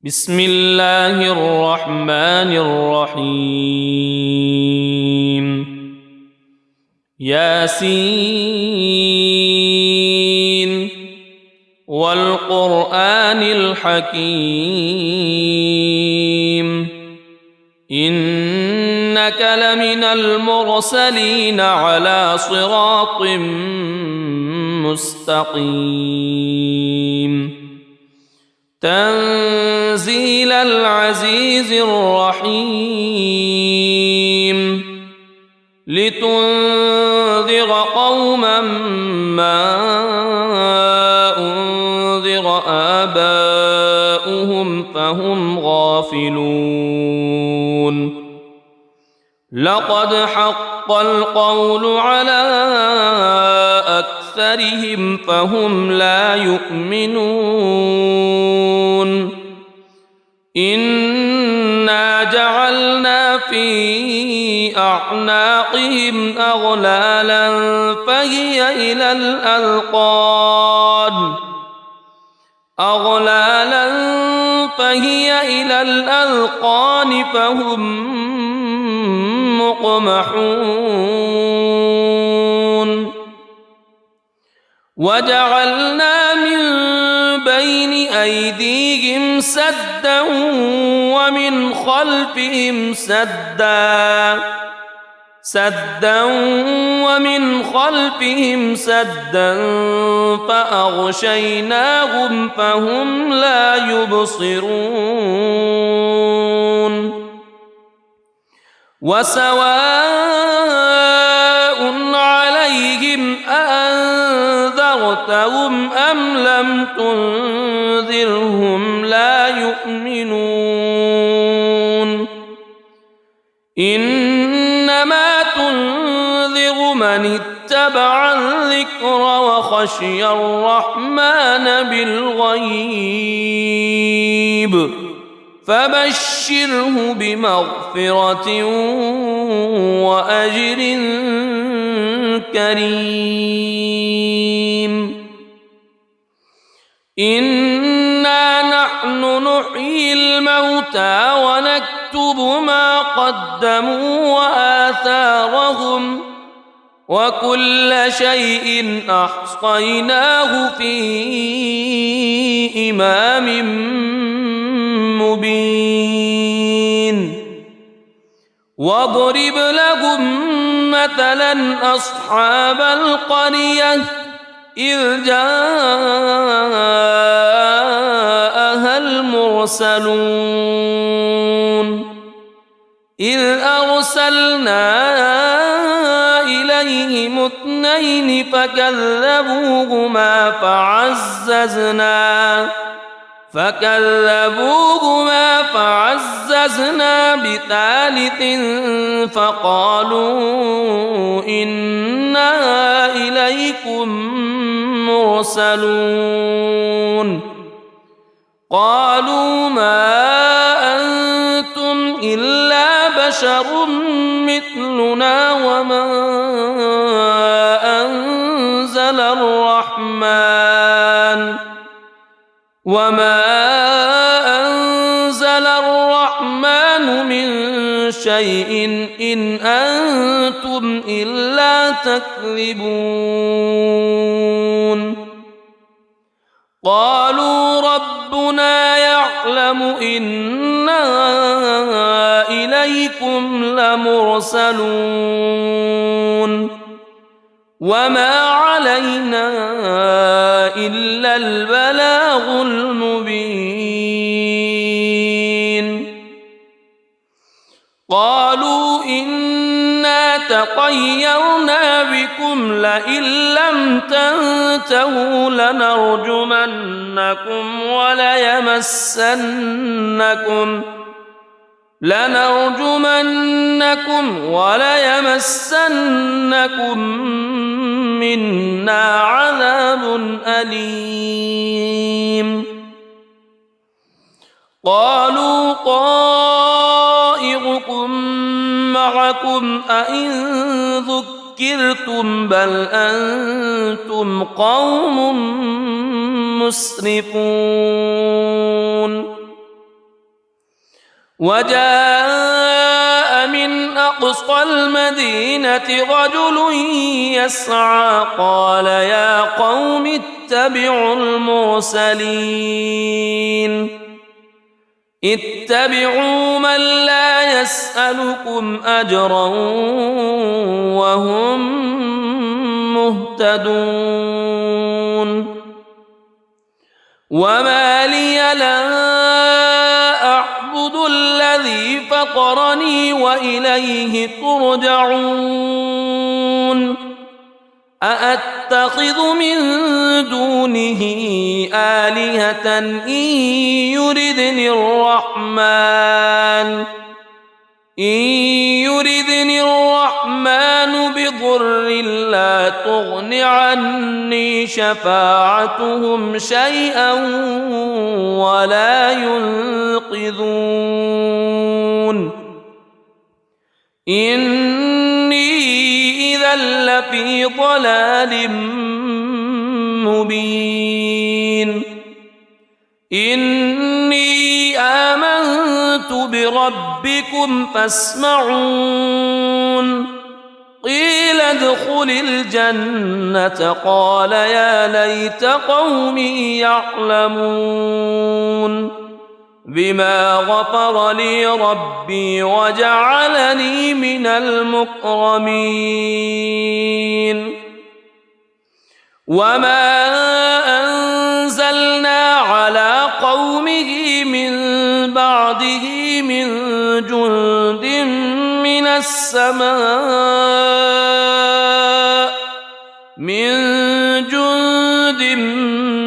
بسم الله الرحمن الرحيم ياسين والقرآن الحكيم إنك لمن المرسلين على صراط مستقيم تنزيل العزيز الرحيم لتنذر قوما ما أنذر آباؤهم فهم غافلون لقد حق القول على أكثرهم فهم لا يؤمنون إنا جعلنا في أعناقهم أغلالا فهي إلى الأذقان فهم مقمحون وجعلنا من بين أيديهم سدا ومن خلفهم سدا فأغشيناهم فهم لا يبصرون وسواء عليهم أأنذرتهم أم لم تنذرهم لا يؤمنون إنما تنذر من اتبع الذكر وخشي الرحمن بالغيب فبشره بمغفرة وأجر كريم إنا نحن نحيي الموتى ونكتب ما قدموا وآثارهم وكل شيء أحصيناه في إمام مبين واضرب لهم مثلا أصحاب القرية إذ جاءها المرسلون إذ أرسلنا إليهم اثنين فكذبوهما فعززنا بثالث فقالوا إنا إليكم مرسلون قالوا ما أنتم إلا بشر مثلنا وما أنزل الرحمن من شيء إن أنتم إلا تكذبون قالوا ربنا يعلم إنا إليكم لمرسلون وما علينا إلا البلاغ المبين قالوا إنا تطيرنا بكم لئن لم تنتهوا لنرجمنكم وليمسنكم منا عذاب أليم قالوا طائركم معكم أئن ذكرتم بل أنتم قوم مسرفون وجاء من أقصى المدينة رجل يسعى قال يا قوم اتبعوا المرسلين اتبعوا من لا يسألكم أجرا وهم مهتدون وما لي لا أعبد الذي فطرني وإليه ترجعون أأتخذ من دونه آلهة إن يردني الرحمن بضر لا تغن عني شفاعتهم شيئا ولا ينقذون إني إذا لفي ضلال مبين إني آمنت بربكم فاسمعون قيل ادخل الجنة قال يا ليت قومي يعلمون بما غفر لي ربي وجعلني من المكرمين وما أنزلنا على قومه من بعده من جند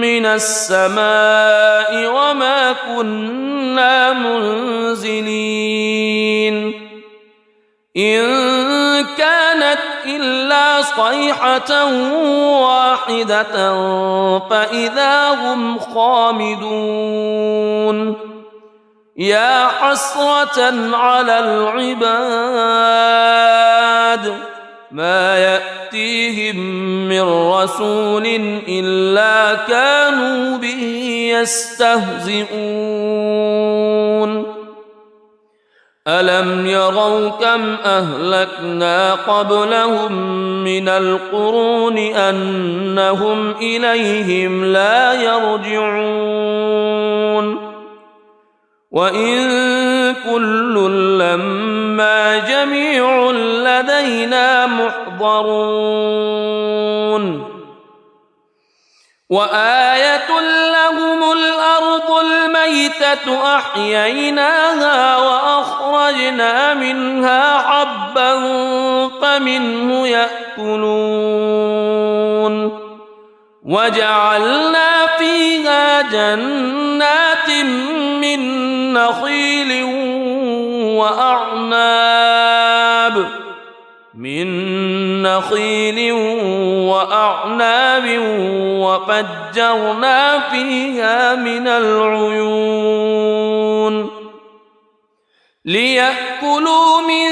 من السماء وما كنا منزلين إن كانت إلا صيحة واحدة فإذا هم خامدون يا حسرة على العباد ما يأتيهم من رسول إلا كانوا به يستهزئون ألم يروا كم أهلكنا قبلهم من القرون أنهم إليهم لا يرجعون وإن كل لما جميع لدينا محضرون وآية لهم الأرض الميتة أحييناها وأخرجنا منها حبا فمنه يأكلون وجعلنا فيها جنات من نخيل وأعناب وفجرنا فيها من العيون ليأكلوا من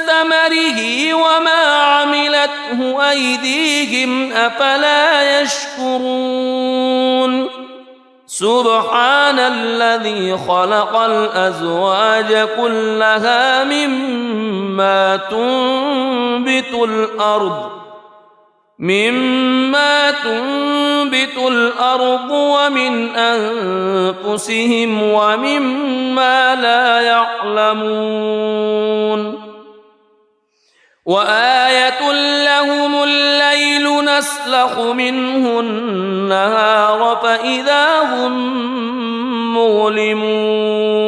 ثمره وما عملته أيديهم أفلا يشكرون سبحان الذي خلق الأزواج كلها مما تنبت الأرض ومن أنفسهم ومما لا يعلمون وآية لهم الليل نسلخ منه النهار فإذا هم مظلمون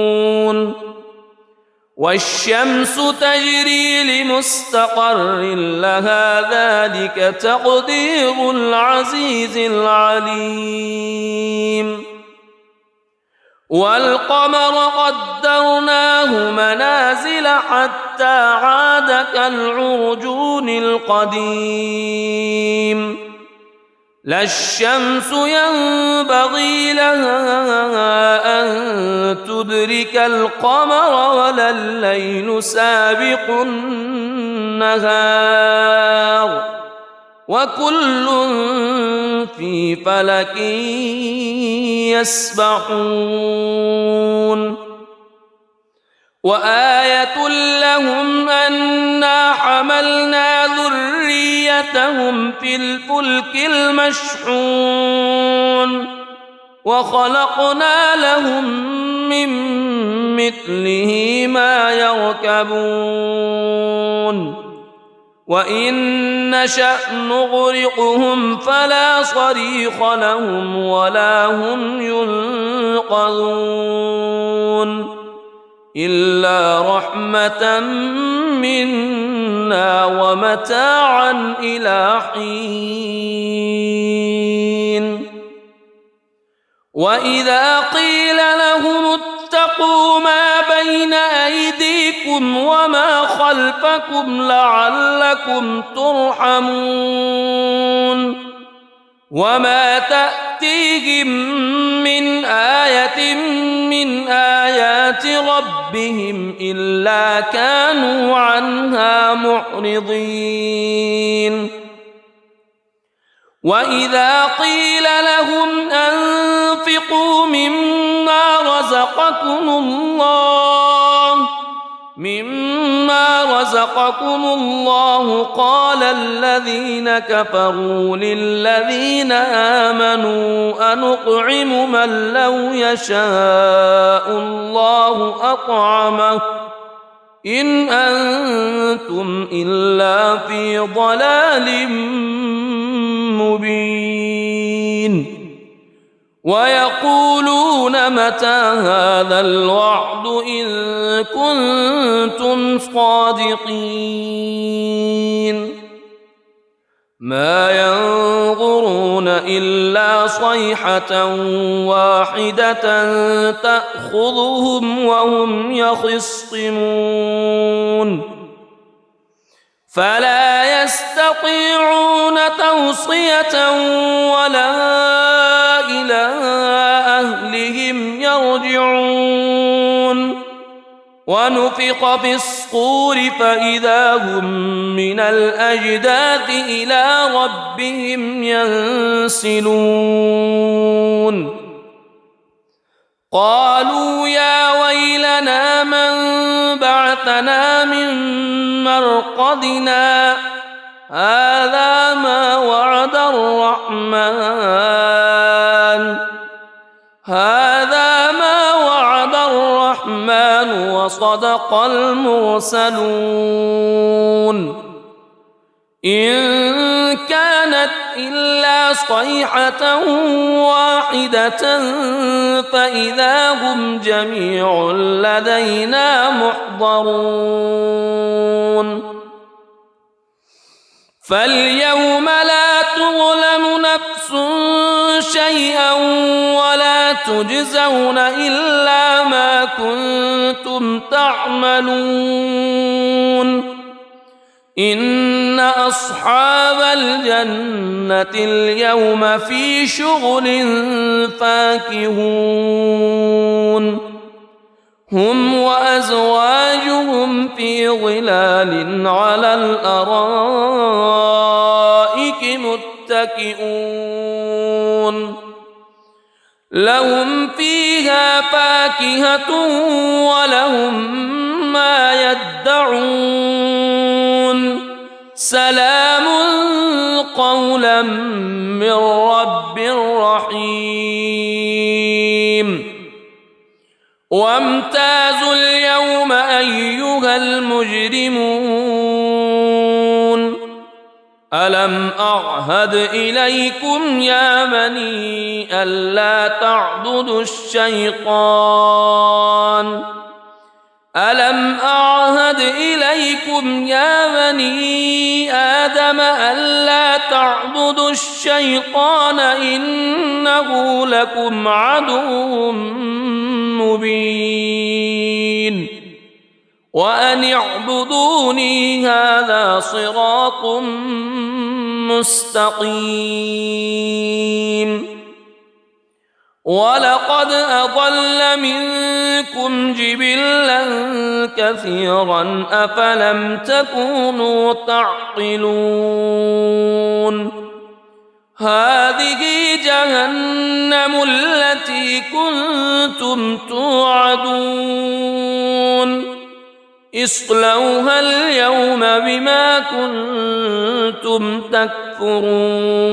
والشمس تجري لمستقر لها ذلك تقدير العزيز العليم والقمر قدرناه منازل حتى عاد كالعرجون القديم لا الشمس ينبغي لها أن تدرك القمر ولا الليل سابق النهار وكل في فلك يسبحون وآية لهم أنا حملنا ذريتهم في الفلك المشحون وخلقنا لهم من مثله ما يركبون وإن نشأ نغرقهم فلا صريخ لهم ولا هم ينقذون إلا رحمة منا ومتاعا إلى حين وإذا قيل لهم اتقوا ما بين أيديكم وما خلفكم لعلكم ترحمون وما تأتيهم من آية من آيات ربهم إلا كانوا عنها معرضين وإذا قيل لهم أنفقوا مما رزقكم الله قال الذين كفروا للذين آمنوا أنطعم من لو يشاء الله أطعمه إن أنتم إلا في ضلال مبين ويقولون متى هذا الوعد إن كنتم صادقين ما ينظرون إلا صيحة واحدة تأخذهم وهم يخصمون فلا يستطيعون توصية ولا إلى أهلهم يرجعون ونفخ في الصور فإذا هم من الأجداث إلى ربهم ينسلون قالوا يا ويلنا من بعثنا من مرقدنا هذا ما وعد الرحمن وصدق المرسلون إن كانت إلا صيحة واحدة فإذا هم جميع لدينا محضرون فاليوم لا تظلم نفس شيئا ولا تجزون إلا ما كنتم تعملون إن أصحاب الجنة اليوم في شغل فاكهون هم وأزواجهم في ظلال على الأرائك متكئون لهم فيها فاكهة ولهم ما يدعون سلام قولا من رب رحيم وامتازوا اليوم أيها المجرمون ألم أعهد إليكم يا بني ألا تعبدوا الشيطان ألم أعهد إليكم يا بني آدم ألا تعبدوا الشيطان إنه لكم عدو مبين وأن اعبدوني هذا صراط مستقيم ولقد أضل منكم جبلا كثيرا أفلم تكونوا تعقلون هذه جهنم التي كنتم توعدون اصلوها اليوم بما كنتم تكفرون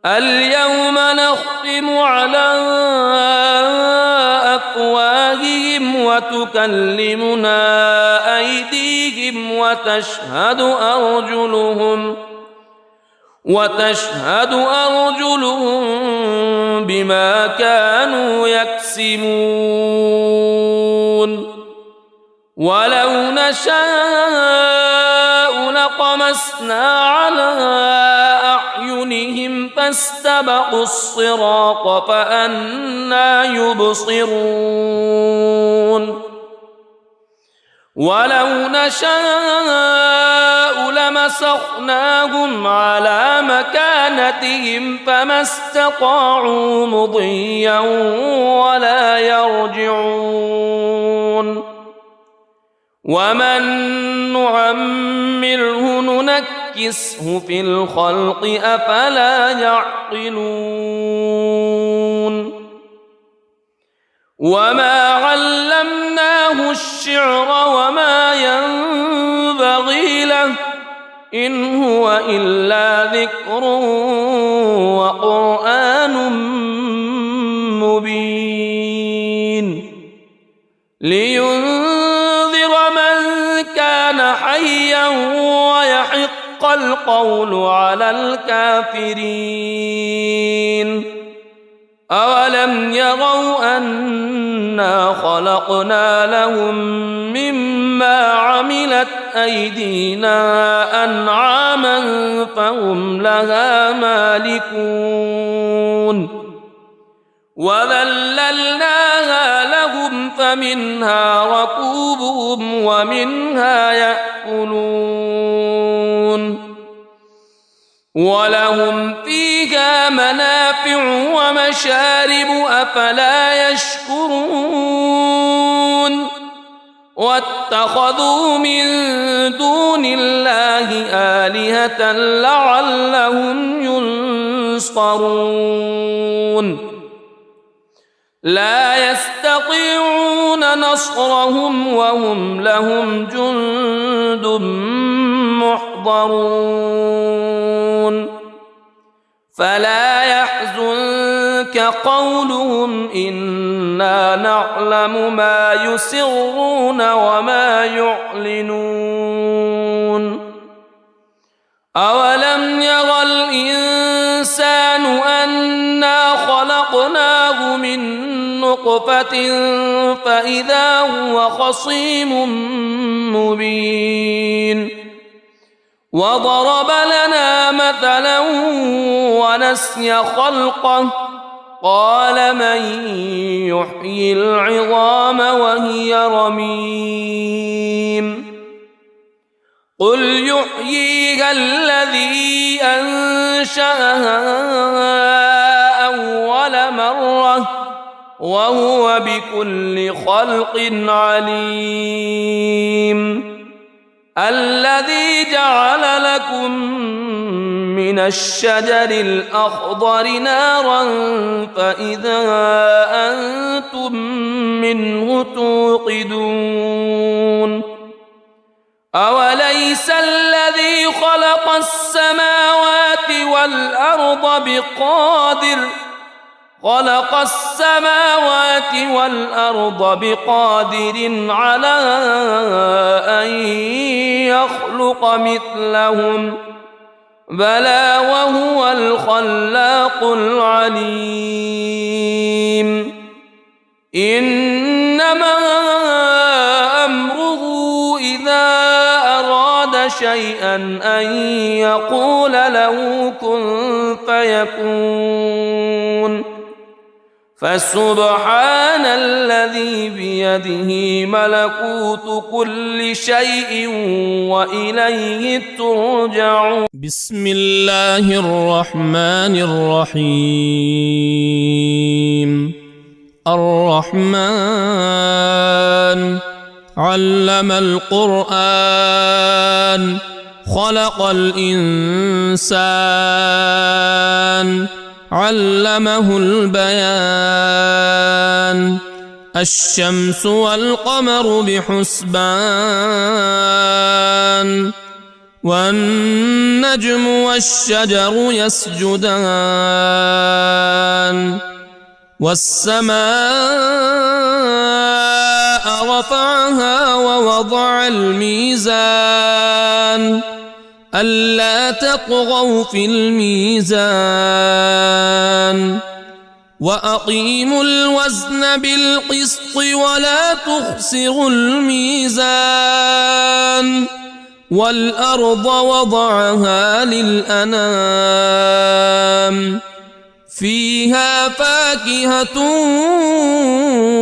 اليوم نختم على أفواههم وتكلمنا أيديهم وتشهد أرجلهم بما كانوا يكسبون ولو نشاء لطمسنا على أعينهم فاستبقوا الصراط فأنى يبصرون ولو نشاء لمسخناهم على مكانتهم فما استطاعوا مضيا ولا يرجعون ومن نعمره ننكسه في الخلق أفلا يعقلون وما علمناه الشعر وما ينبغي له إن هو إلا ذكر وقرآن مبين لينذر من كان حيا ويحق القول على الكافرين أولم يروا أنا خلقنا لهم مما عملت أيدينا أنعاما فهم لها مالكون وذللناها لهم فمنها ركوبهم ومنها يأكلون ولهم فيها منافع ومشارب أفلا يشكرون واتخذوا من دون الله آلهة لعلهم ينصرون لا يستطيعون نصرهم وهم لهم جند محضرون فلا يحزنك قولهم إنا نعلم ما يسرون وما يعلنون أولم ير الإنسان أنا خلقناه من نطفة فإذا هو خصيم مبين وضرب لنا مثلا ونسي خلقه قال من يحيي العظام وهي رميم قل يحييها الذي أنشأها أول مرة وهو بكل خلق عليم الذي جعل لكم من الشجر الأخضر نارا فإذا أنتم منه توقدون أوليس الذي خلق السماوات والأرض بقادر على أن يخلق مثلهم بلى وهو الخلاق العليم إنما أمره إذا أراد شيئا أن يقول له كن فيكون فسبحان الذي بيده ملكوت كل شيء وإليه ترجعون بسم الله الرحمن الرحيم الرحمن علم القرآن خلق الإنسان علمه البيان الشمس والقمر بحسبان والنجم والشجر يسجدان والسماء رفعها ووضع الميزان ألا تطغوا في الميزان وأقيموا الوزن بالقسط ولا تخسروا الميزان والأرض وضعها للأنام فيها فاكهة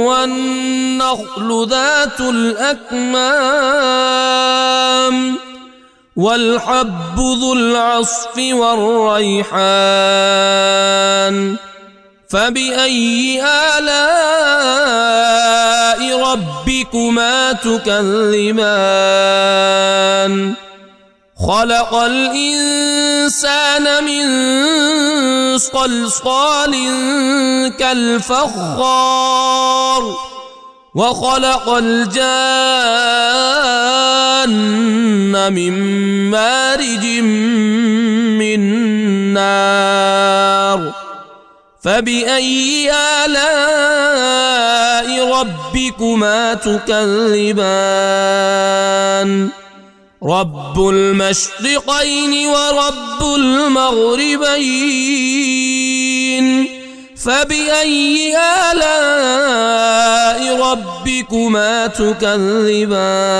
والنخل ذات الأكمام والحب ذو العصف والريحان فبأي آلاء ربكما تكذبان خلق الإنسان من صلصال كالفخار وخلق الجان من مارج من نار فبأي آلاء ربكما تكذبان رب المشرقين ورب المغربين فبأي آلاء ربكما تكذبان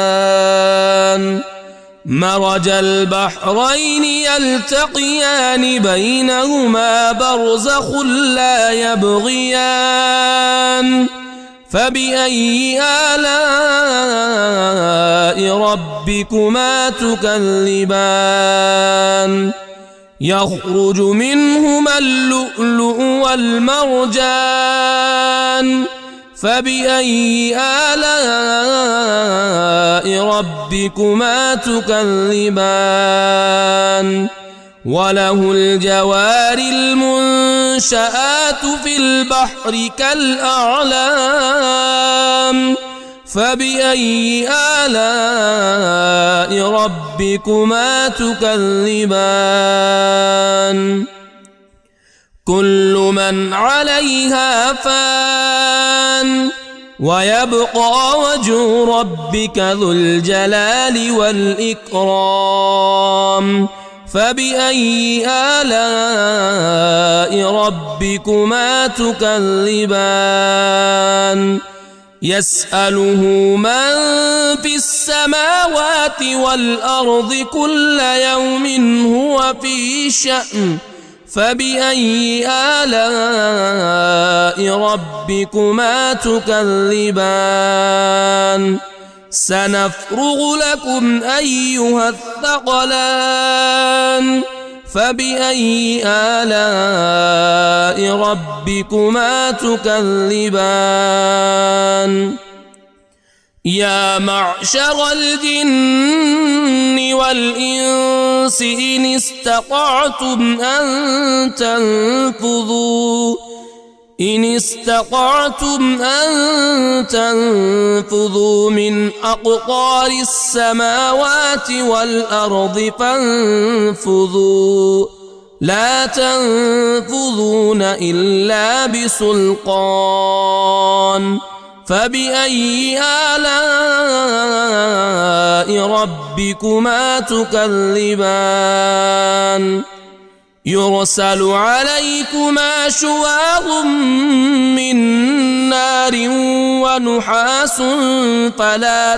مرج البحرين يلتقيان بينهما برزخ لا يبغيان فبأي آلاء ربكما تكذبان يخرج منهما اللؤلؤ والمرجان فبأي آلاء ربكما تكذبان وله الجوار المنشآت في البحر كالأعلام فبأي آلاء ربكما تكذبان كل من عليها فان ويبقى وجه ربك ذو الجلال والإكرام فبأي آلاء ربكما تكذبان يسأله من في السماوات والأرض كل يوم هو في شأن فبأي آلاء ربكما تكذبان سنفرغ لكم أيها الثقلان فبأي آلاء ربكما تكذبان يا معشر الجن والإنس إن استطعتم أن تنفذوا من أقطار السماوات والأرض فانفذوا لا تنفذون إلا بسلطان فبأي آلاء ربكما تكذبان يرسل عليكما شواظ من نار ونحاس فلا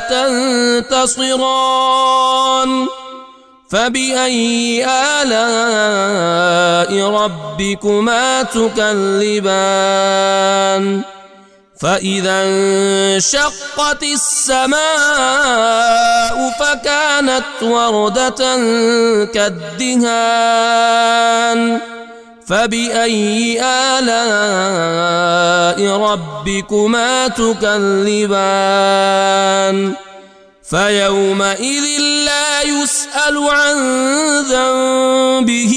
تنتصران فبأي آلاء ربكما تكذبان فإذا انشقت السماء فكانت وردة كالدهان فبأي آلاء ربكما تكذبان فيومئذ لا يسأل عن ذنبه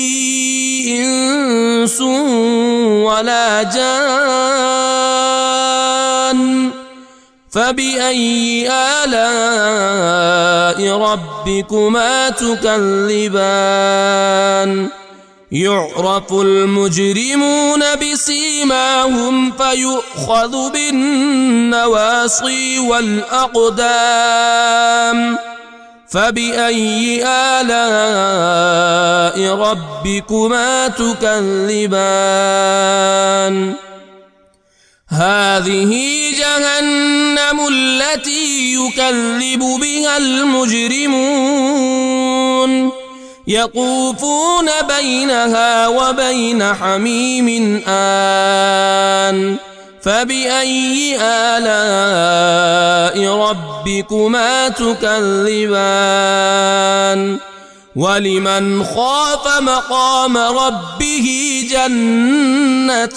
إنس ولا جان فبأي آلاء ربكما تكذبان يعرف المجرمون بسيماهم فيؤخذ بالنواصي والأقدام فبأي آلاء ربكما تكذبان هذه جهنم التي يكذب بها المجرمون يطوفون بينها وبين حميم آن فبأي آلاء ربكما تكذبان ولمن خاف مقام ربه جنتان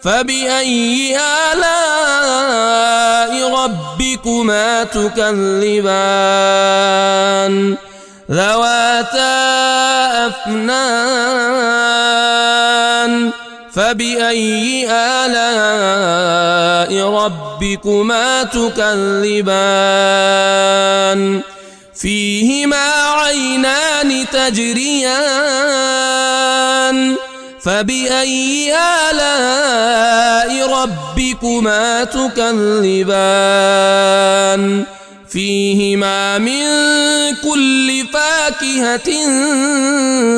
فبأي آلاء ربكما تكذبان ذواتا أفنان فبأي آلاء ربكما تكذبان فيهما عينان تجريان فبأي آلاء ربكما تكذبان فيهما من كل فاكهة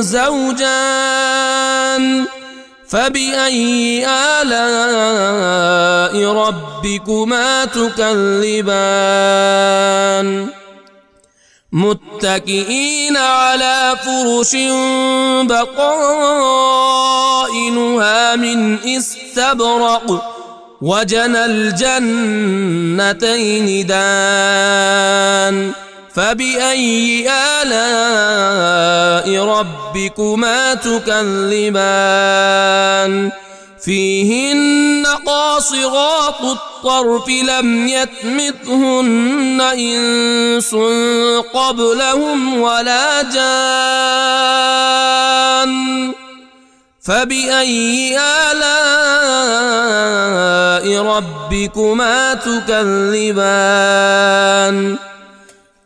زوجان فبأي آلاء ربكما تكذبان متكئين على فرش بطائنها من استبرق وجنى الجنتين دان فبأي آلاء ربكما تكذبان فيهن قاصرات الطرف لم يطمثهن إنس قبلهم ولا جان فبأي آلاء ربكما تكذبان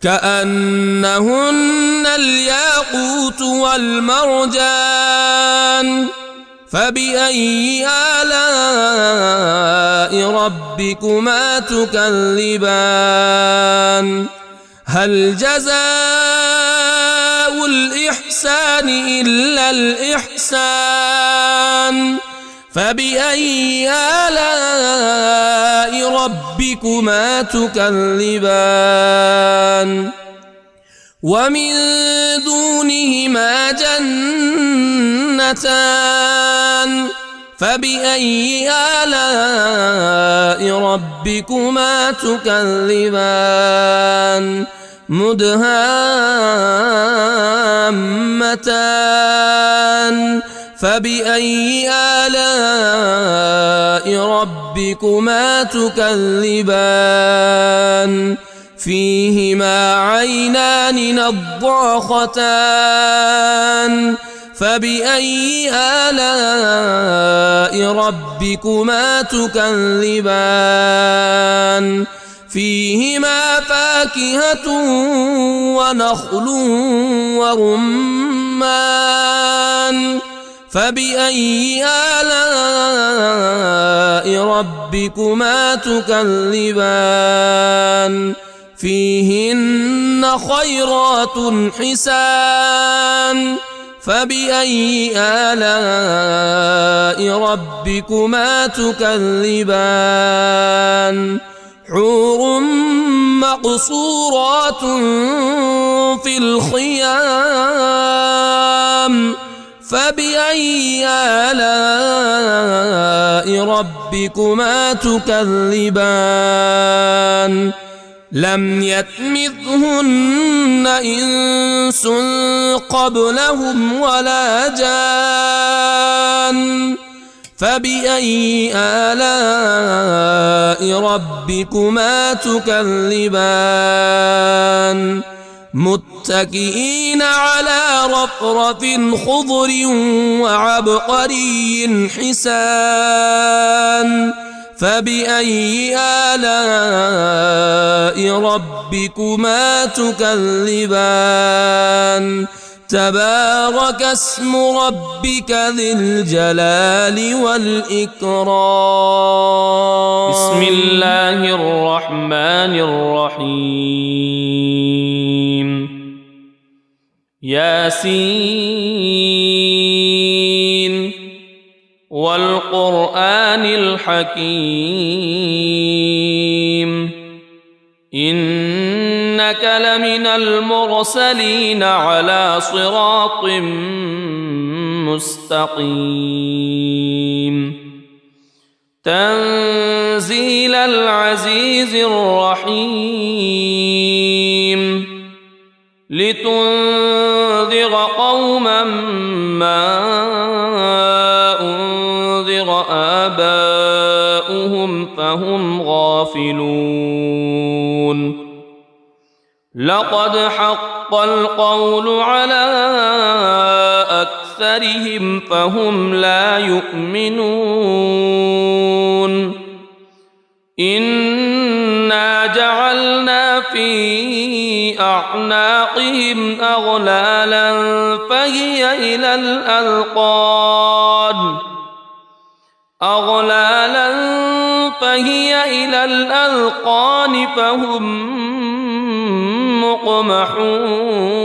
كأنهن الياقوت والمرجان فبأي آلاء ربكما تكذبان هل جزاء الإحسان إلا الإحسان فبأي آلاء ربكما تكذبان ومن دونهما جنتان فبأي آلاء ربكما تكذبان مدهامتان فبأي آلاء ربكما تكذبان فيهما عينان نضاختان فبأي آلاء ربكما تكذبان فيهما فاكهة ونخل ورمان فبأي آلاء ربكما تكذبان فيهن خيرات حسان فبأي آلاء ربكما تكذبان حور مقصورات في الخيام فبأي آلاء ربكما تكذبان لم يطمثهن إنس قبلهم ولا جان فبأي آلاء ربكما تكذبان متكئين على رفرف خضر وعبقري حسان فبأي آلاء ربكما تكذبان تبارك اسم ربك ذي الجلال والإكرام بسم الله الرحمن الرحيم ياسين والقرآن الحكيم إنك لمن المرسلين على صراط مستقيم تنزيل العزيز الرحيم لتنذر قوما ما أنذر آباؤهم فهم غافلون لقد حق القول على أكثرهم فهم لا يؤمنون إنا جعلنا في أعناقهم أغلالا فهي إلى الأذقان فهم مقمحون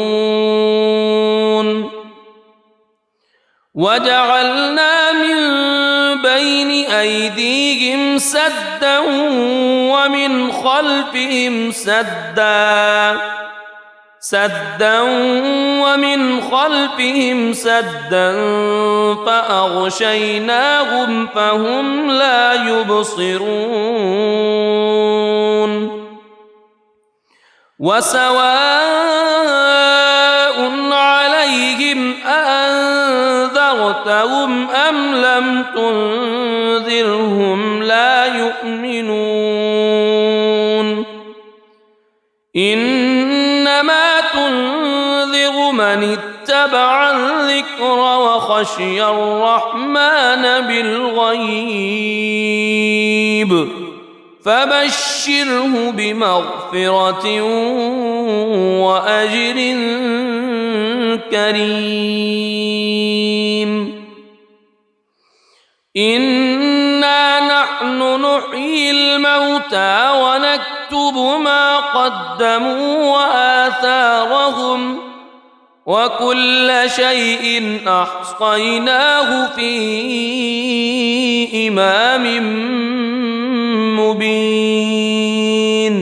وجعلنا من بين أيديهم سدا ومن خلفهم سدا فأغشيناهم فهم لا يبصرون وسواء عليهم أأنذرتهم أم لم تنذرهم لا يؤمنون إنما تنذر من اتبع الذكر وخشي الرحمن بالغيب فبشره بمغفرة وأجر كريم إنا نحن نحيي الموتى ونكتب ما قدموا وآثارهم وكل شيء أحصيناه في إمام مبين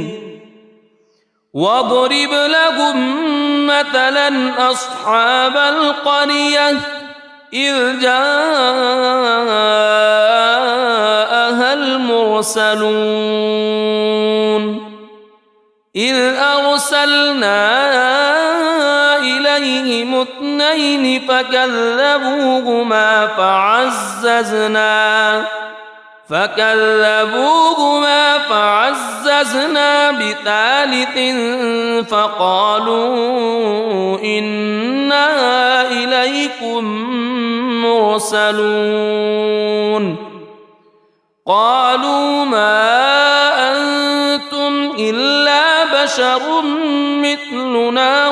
واضرب لهم مثلا أصحاب القرية إذ جاءها المرسلون إذ أرسلنا إليهم اثنين فكذبوهما فعززنا بثالث فقالوا إنا إليكم مرسلون قالوا ما أنتم إلا بشر مثلنا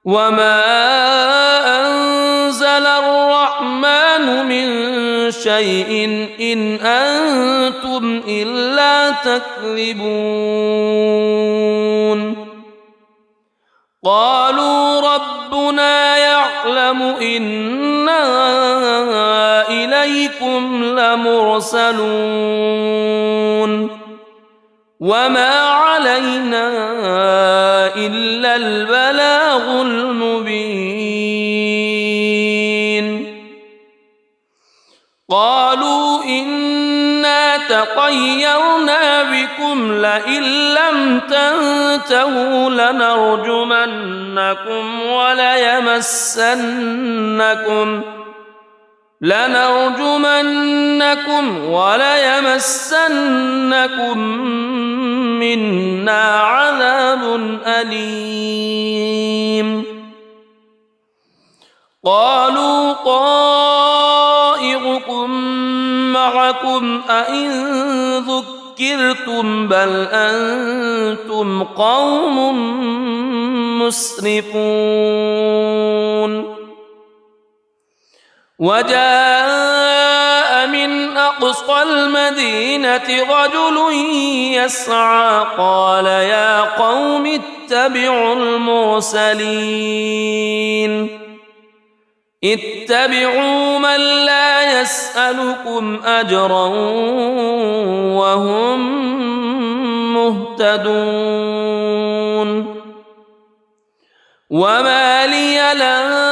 وما أنزل الرحمن من شيء إن أنتم إلا تكذبون قالوا ربنا يعلم إنا إليكم لمرسلون وما علينا إلا البلاغ المبين قالوا إنا تطيرنا بكم لئن لم تنتهوا لنرجمنكم وليمسنكم منا عذاب أليم قالوا طائركم معكم أئن ذكرتم بل أنتم قوم مسرفون وجاء من أقصى المدينة رجل يسعى قال يا قوم اتبعوا المرسلين اتبعوا من لا يسألكم أجرا وهم مهتدون وما لي لا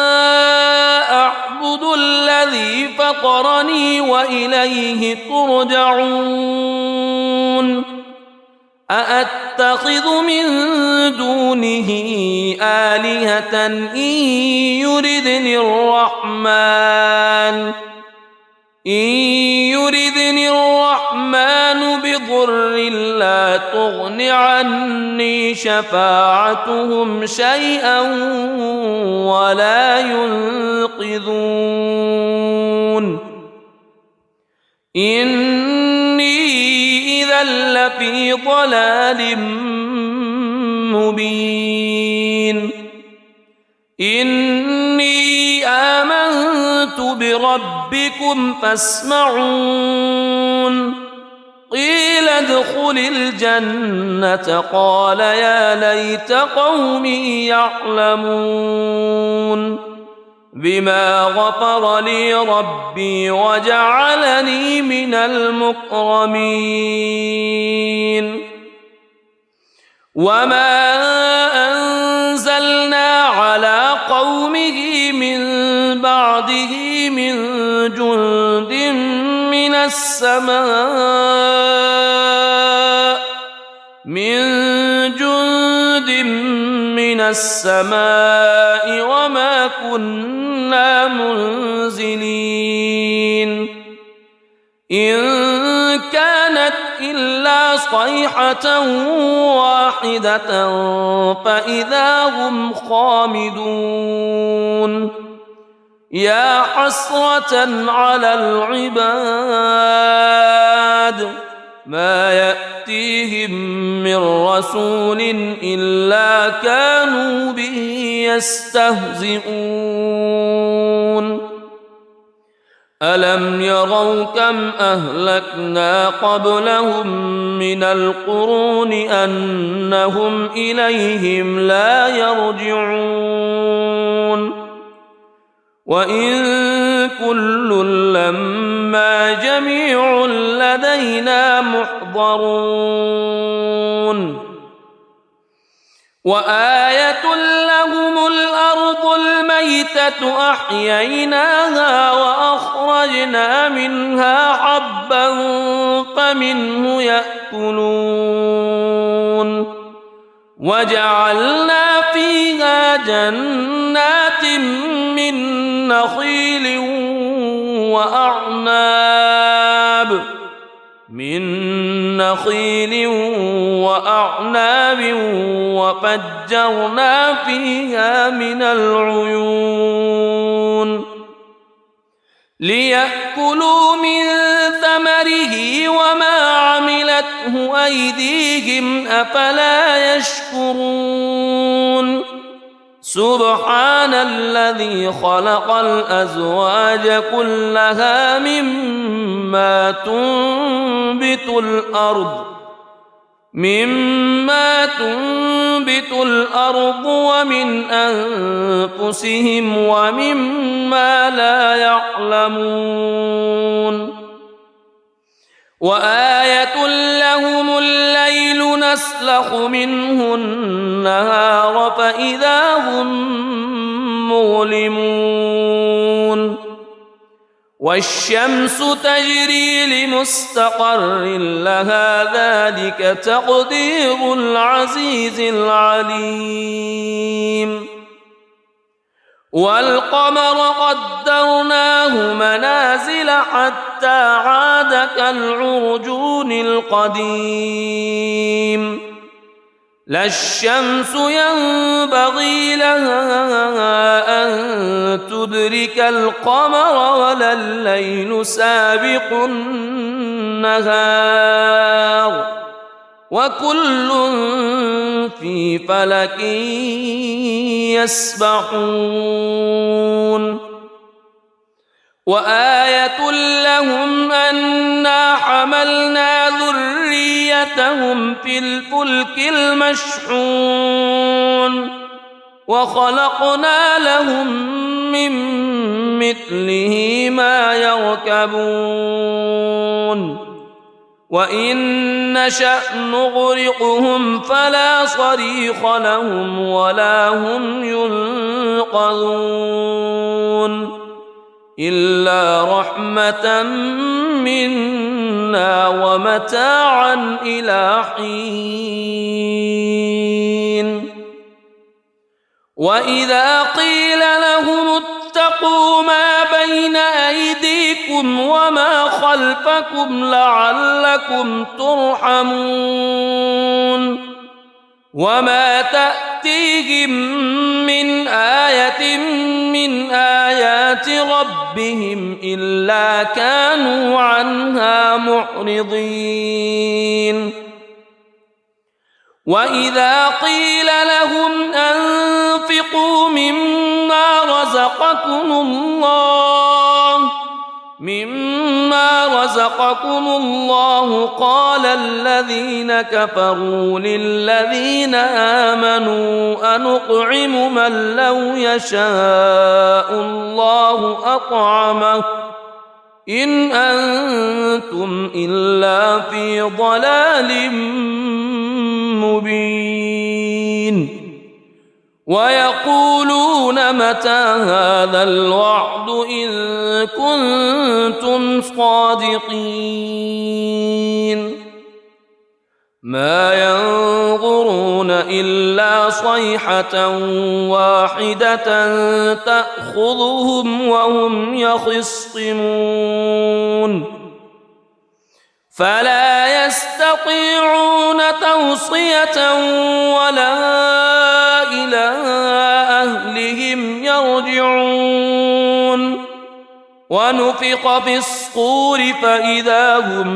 أعبد الذي فطرني وإليه ترجعون أأتخذ من دونه آلهة إن يردني الرحمن بضر لا تغن عني شفاعتهم شيئا ولا ينقذون إني إذا لفي ضلال مبين إني آمنت بربكم فاسمعون قيل ادخل الجنة قال يا ليت قومي يعلمون بما غفر لي ربي وجعلني من المكرمين وما أنزلنا على قومه من بعده من جند من السماء وما كنا منزلين إن كانت إلا صيحة واحدة فإذا هم خامدون يا حسرة على العباد ما يأتيهم من رسول إلا كانوا به يستهزئون ألم يروا كم أهلكنا قبلهم من القرون أنهم إليهم لا يرجعون وإن كل لما جميع لدينا محضرون وآية لهم الأرض الميتة أحييناها وأخرجنا منها حبا فمنه يأكلون وجعلنا فيها جنات من نخيل وأعناب وفجرنا فيها من العيون ليأكلوا من ثمره وما عملته أيديهم أفلا يشكرون سبحان الذي خلق الأزواج كلها مما تنبت الأرض ومن أنفسهم ومما لا يعلمون وآية لهم الليل نسلخ منه النهار فإذا هم مظلمون والشمس تجري لمستقر لها ذلك تقدير العزيز العليم والقمر قدرناه منازل حتى عاد كالعرجون القديم لا الشمس ينبغي لها أن تدرك القمر ولا الليل سابق النهار وكل في فلك يسبحون وآية لهم أنا حملنا ذريتهم في الفلك المشحون وخلقنا لهم من مثله ما يركبون وإن نشأ نغرقهم فلا صريخ لهم ولا هم ينقذون إلا رحمة منا ومتاعا إلى حين وإذا قيل لهم اتقوا ما بين أيديكم وما خلفكم لعلكم ترحمون وما تأتيهم من آية من آيات ربهم إلا كانوا عنها معرضين وإذا قيل لهم أنفقوا مما رزقكم الله قال الذين كفروا للذين آمنوا أنطعم من لو يشاء الله أطعمه إن أنتم إلا في ضلال مبين ويقولون متى هذا الوعد إن كنتم صادقين ما ينظرون إلا صيحة واحدة تأخذهم وهم يخصمون فلا يستطيعون توصية ولا إلى أهلهم يرجعون ونفخ في الصور فإذا هم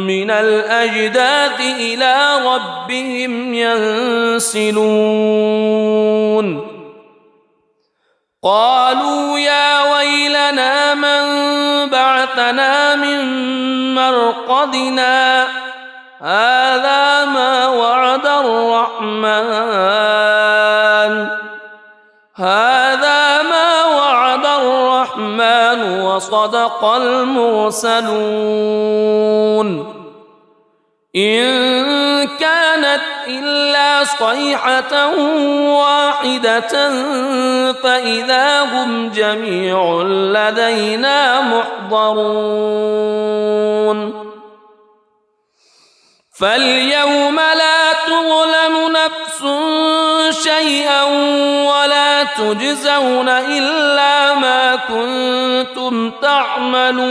من الأجداث إلى ربهم ينسلون قالوا يا ويلنا من بعثنا من مرقدنا هذا ما وعد الرحمن وصدق المرسلون إن كانت إلا صيحة واحدة فإذا هم جميع لدينا محضرون فاليوم لا تظلم نفس شيئا ولا تجزون إلا ما كنتم تعملون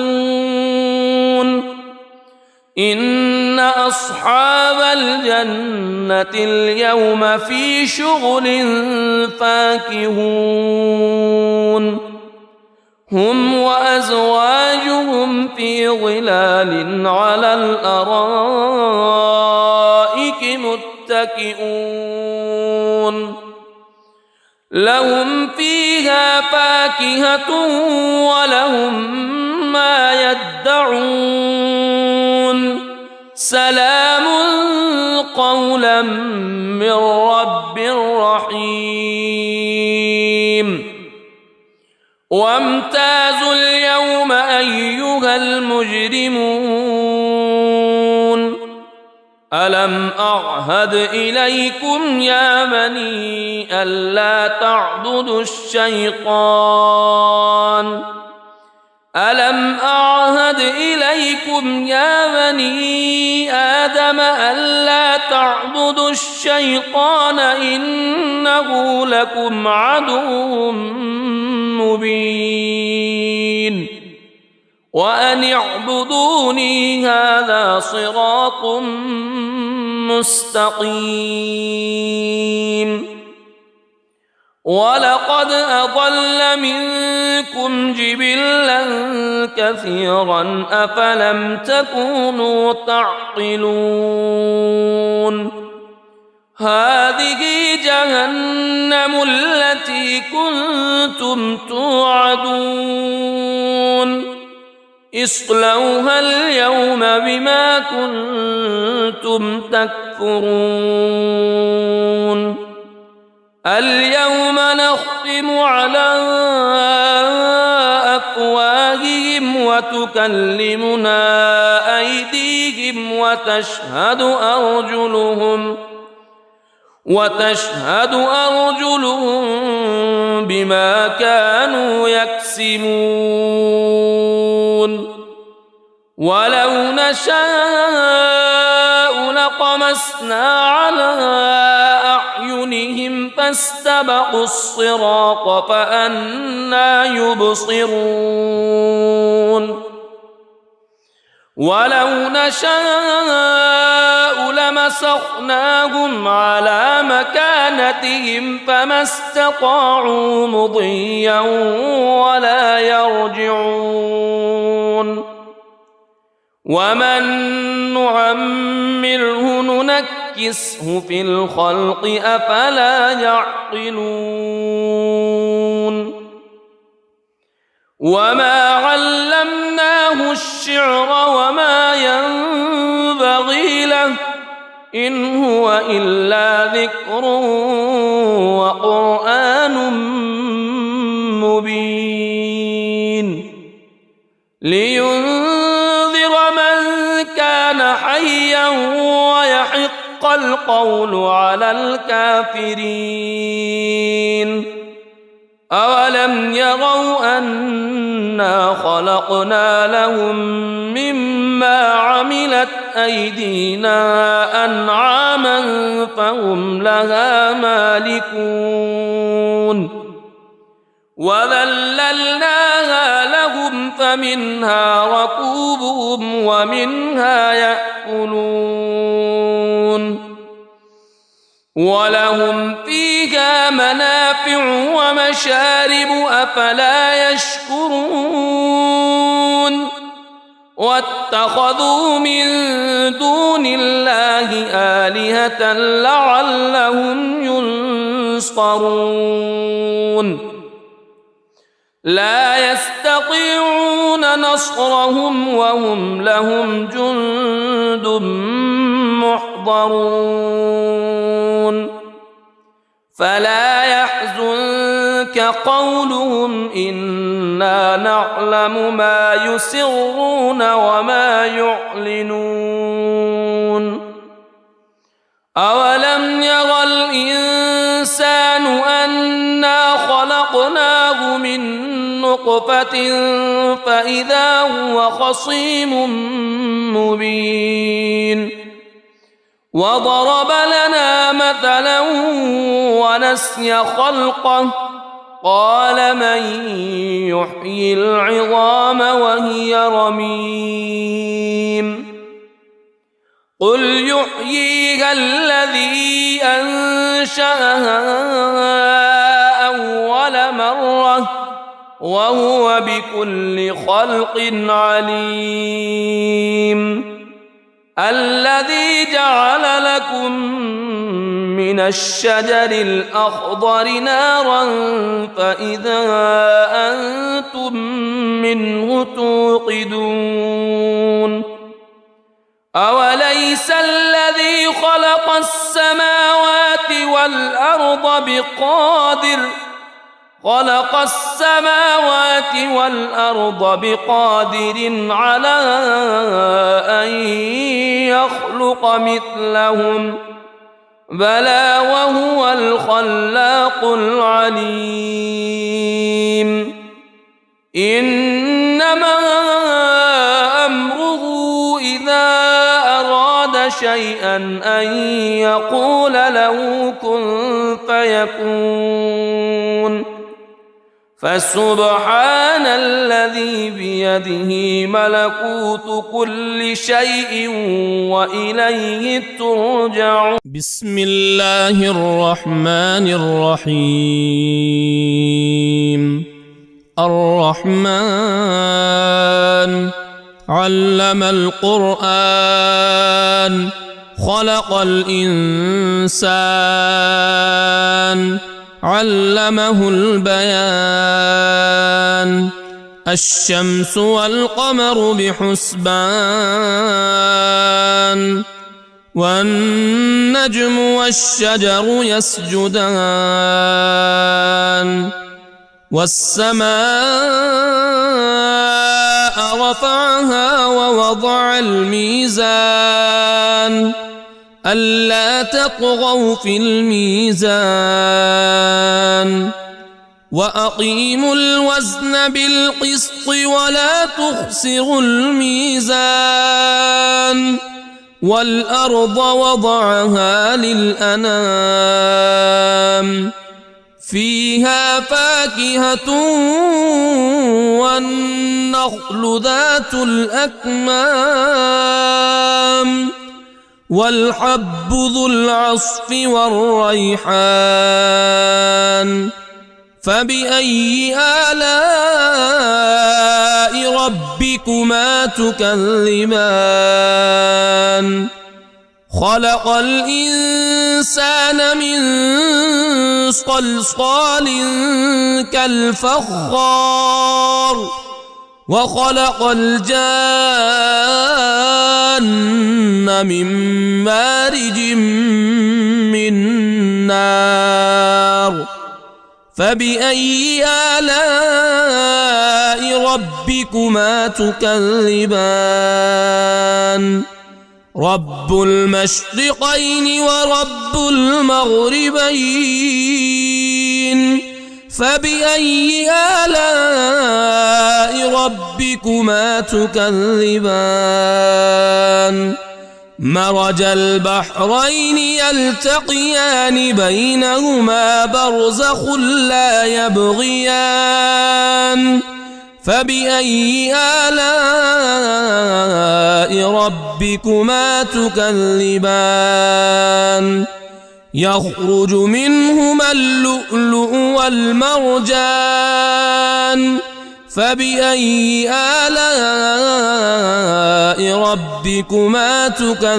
إن أصحاب الجنة اليوم في شغل فاكهون هم وأزواجهم في ظلال على الأرائك متكئون لهم فيها فاكهة ولهم ما يدعون سلام قولا من رب رحيم وامتازوا اليوم أيها المجرمون ألم أعهد إليكم يا بني ألا تعبدوا الشيطان ألم أعهد إليكم يا بني آدم ألا تعبدوا الشيطان إنه لكم عدو مبين وأن اعبدوني هذا صراط مستقيم ولقد أضل منكم جبلا كثيرا أفلم تكونوا تعقلون هذه جهنم التي كنتم توعدون اصلوها اليوم بما كنتم تكفرون اليوم نختم على أفواههم وتكلمنا أيديهم وتشهد أرجلهم بما كانوا يكسبون ولو نشاء لطمسنا على أعينهم فاستبقوا الصراط فأنى يبصرون ولو نشاء لمسخناهم على مكانتهم فما استطاعوا مضيا ولا يرجعون ومن نعمره ننكسه في الخلق أفلا يعقلون وما علمناه الشعر وما ينبغي له إن هو إلا ذكر وقرآن مبين لينذر من كان حيا ويحق القول على الكافرين أولم يروا أنا خلقنا لهم مما عملت أيدينا أنعاما فهم لها مالكون وذللناها لهم فمنها ركوبهم ومنها يأكلون ولهم فيها منافع ومشارب أفلا يشكرون واتخذوا من دون الله آلهة لعلهم ينصرون لا يستطيعون نصرهم وهم لهم جند محضرون فلا يحزنك قولهم إنا نعلم ما يسرون وما يعلنون أولم ير الإنسان أنا خلقناه من نطفة فإذا هو خصيم مبين وضرب لنا مثلا ونسي خلقه قال من يحيي العظام وهي رميم قل يحييها الذي أنشأها أول مرة وهو بكل خلق عليم الذي جعل لكم من الشجر الأخضر نارا فإذا أنتم منه توقدون أوليس الذي خلق السماوات والأرض بقادر على أن يخلق مثلهم بلى وهو الخلاق العليم إنما أمره إذا أراد شيئا أن يقول له كن فيكون فسبحان الذي الذي بيده ملكوت كل شيء وإليه ترجعون. بسم الله الرحمن الرحيم. الرحمن علم القرآن خلق الإنسان علمه البيان. الشمس والقمر بحسبان والنجم والشجر يسجدان. والسماء رفعها ووضع الميزان ألا تطغوا في الميزان وأقيموا الوزن بالقسط ولا تخسروا الميزان. والأرض وضعها للأنام فيها فاكهة والنخل ذات الأكمام والحب ذو العصف والريحان. فبأي آلاء ربكما تكذبان؟ خلق الإنسان من صلصال كالفخار وخلق الجان من مارج من نار. فبأي آلاء ربكما تكذبان؟ رب المشرقين ورب المغربين. فبأي آلاء ربكما تكذبان؟ مرج البحرين يلتقيان بينهما برزخ لا يبغيان. فبأي آلاء ربكما تكذبان؟ يخرج منهما اللؤلؤ والمرجان. فبأي آلاء ربكما تكذبان؟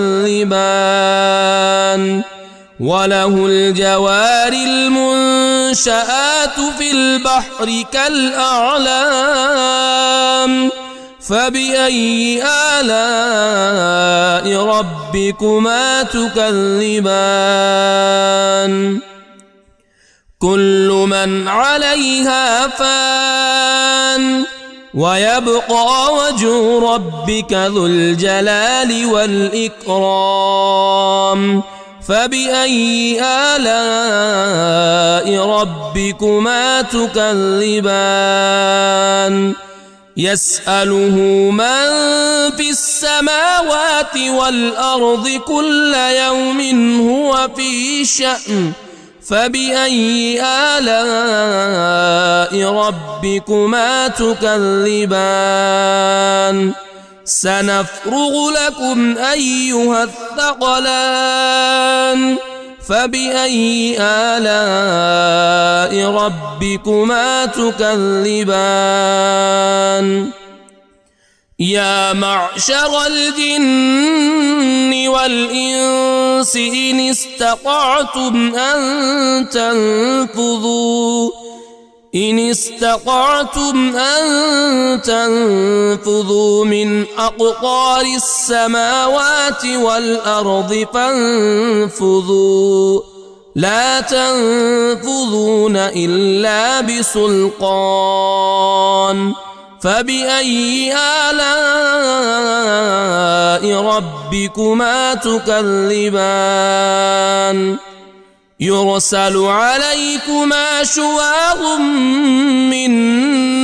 وله الجوار المنشآت في البحر كالأعلام. فبأي آلاء ربكما تكذبان؟ كل من عليها فان ويبقى وجه ربك ذو الجلال والإكرام. فبأي آلاء ربكما تكذبان؟ يسأله من في السماوات والأرض كل يوم هو في شأن. فبأي آلاء ربكما تكذبان؟ سنفرغ لكم أيها الثقلان. فبأي آلاء ربكما تكذبان؟ يا معشر الجن والإنس إن استطعتم أن تنفذوا من أقطار السماوات والأرض فانفذوا لا تنفذون إلا بسلطان. فبأي آلاء ربكما تكذبان؟ يرسل عليكما شواظ من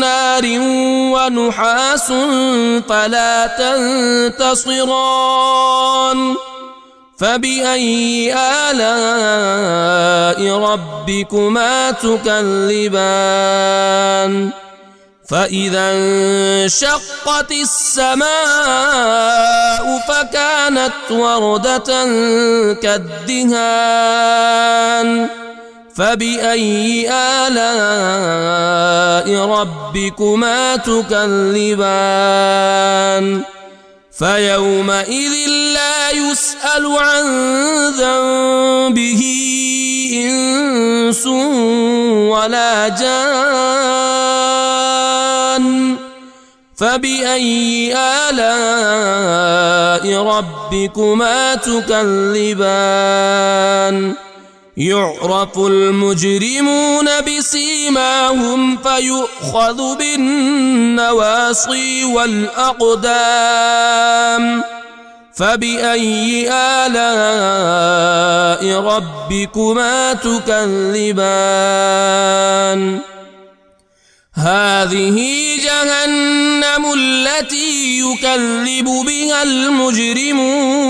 نار ونحاس فلا تنتصران. فبأي آلاء ربكما تكذبان؟ فإذا انشقت السماء فكانت وردة كالدهان فبأي آلاء ربكما تكذبان فيومئذ لا يسأل عن ذنبه إنس ولا جان فبأي آلاء ربكما تكذبان يعرف المجرمون بسيماهم فيؤخذ بالنواصي والأقدام فبأي آلاء ربكما تكذبان هذه جهنم التي يكذب بها المجرمون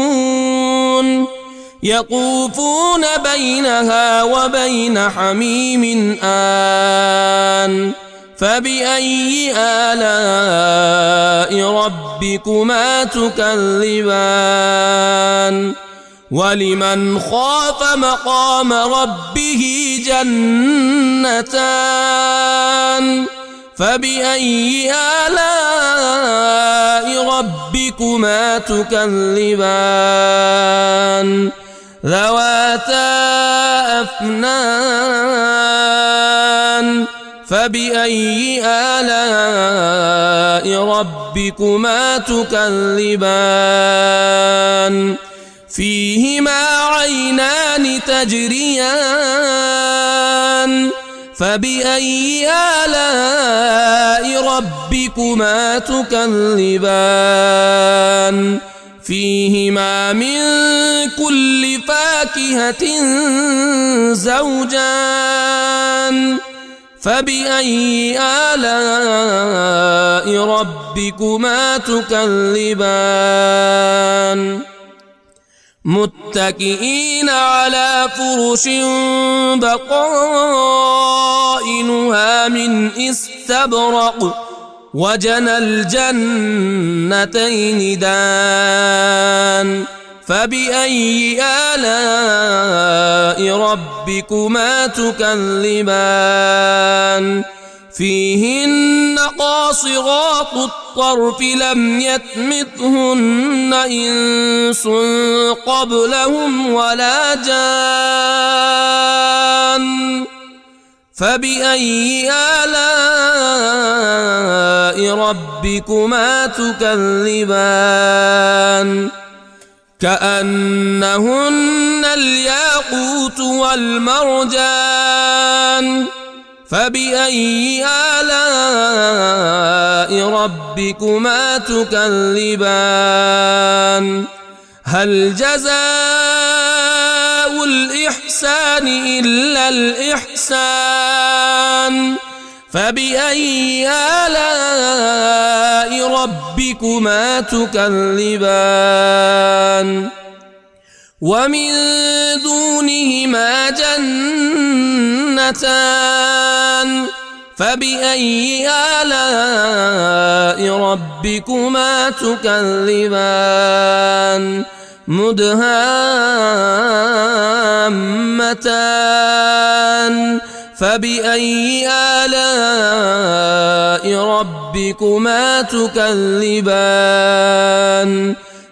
يطوفون بينها وبين حميم آن فبأي آلاء ربكما تكذبان ولمن خاف مقام ربه جنتان فبأي آلاء ربكما تكذبان ذواتا أفنان فبأي آلاء ربكما تكذبان فيهما عينان تجريان فبأي آلاء ربكما تكذبان فيهما من كل فاكهة زوجان فبأي آلاء ربكما تكذبان متكئين على فرش بطائنها من استبرق وجنى الجنتين دان فبأي آلاء ربكما تكذبان فيهن قاصرات الطرف لم يطمثهن إنس قبلهم ولا جان فبأي آلاء ربكما تكذبان كأنهن الياقوت والمرجان فبأي آلاء ربكما تكذبان هل جزاء الإحسان إلا الإحسان فبأي آلاء ربكما تكذبان ومن دونهما جنتان فبأي آلاء ربكما تكذبان مدهامتان فبأي آلاء ربكما تكذبان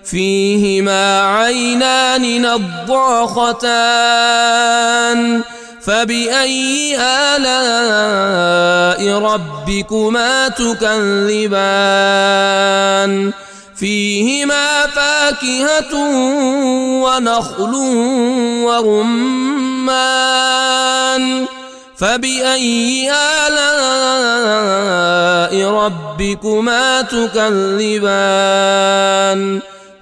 فيهما عينان نضاختان فبأي آلاء ربكما تكذبان فيهما فاكهة ونخل ورمان فبأي آلاء ربكما تكذبان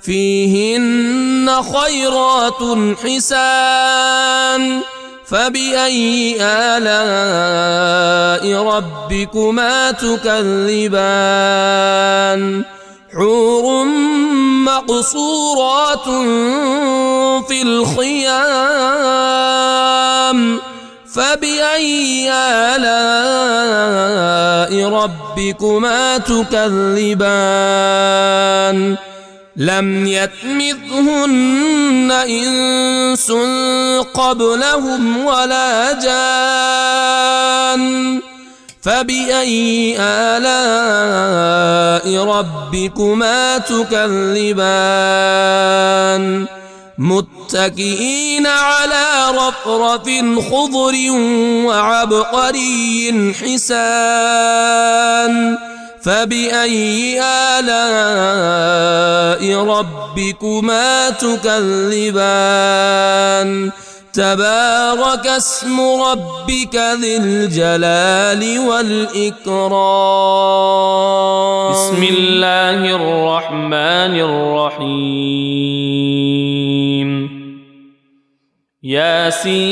فيهن خيرات حسان فبأي آلاء ربكما تكذبان حور مقصورات في الخيام فبأي آلاء ربكما تكذبان لم يطمثهن إنس قبلهم ولا جان فبأي آلاء ربكما تكذبان متكئين على رفرف خضر وعبقري حسان فبأي آلاء ربكما تكذبان تبارك اسم ربك ذي الجلال والإكرام. بسم الله الرحمن الرحيم. ياسين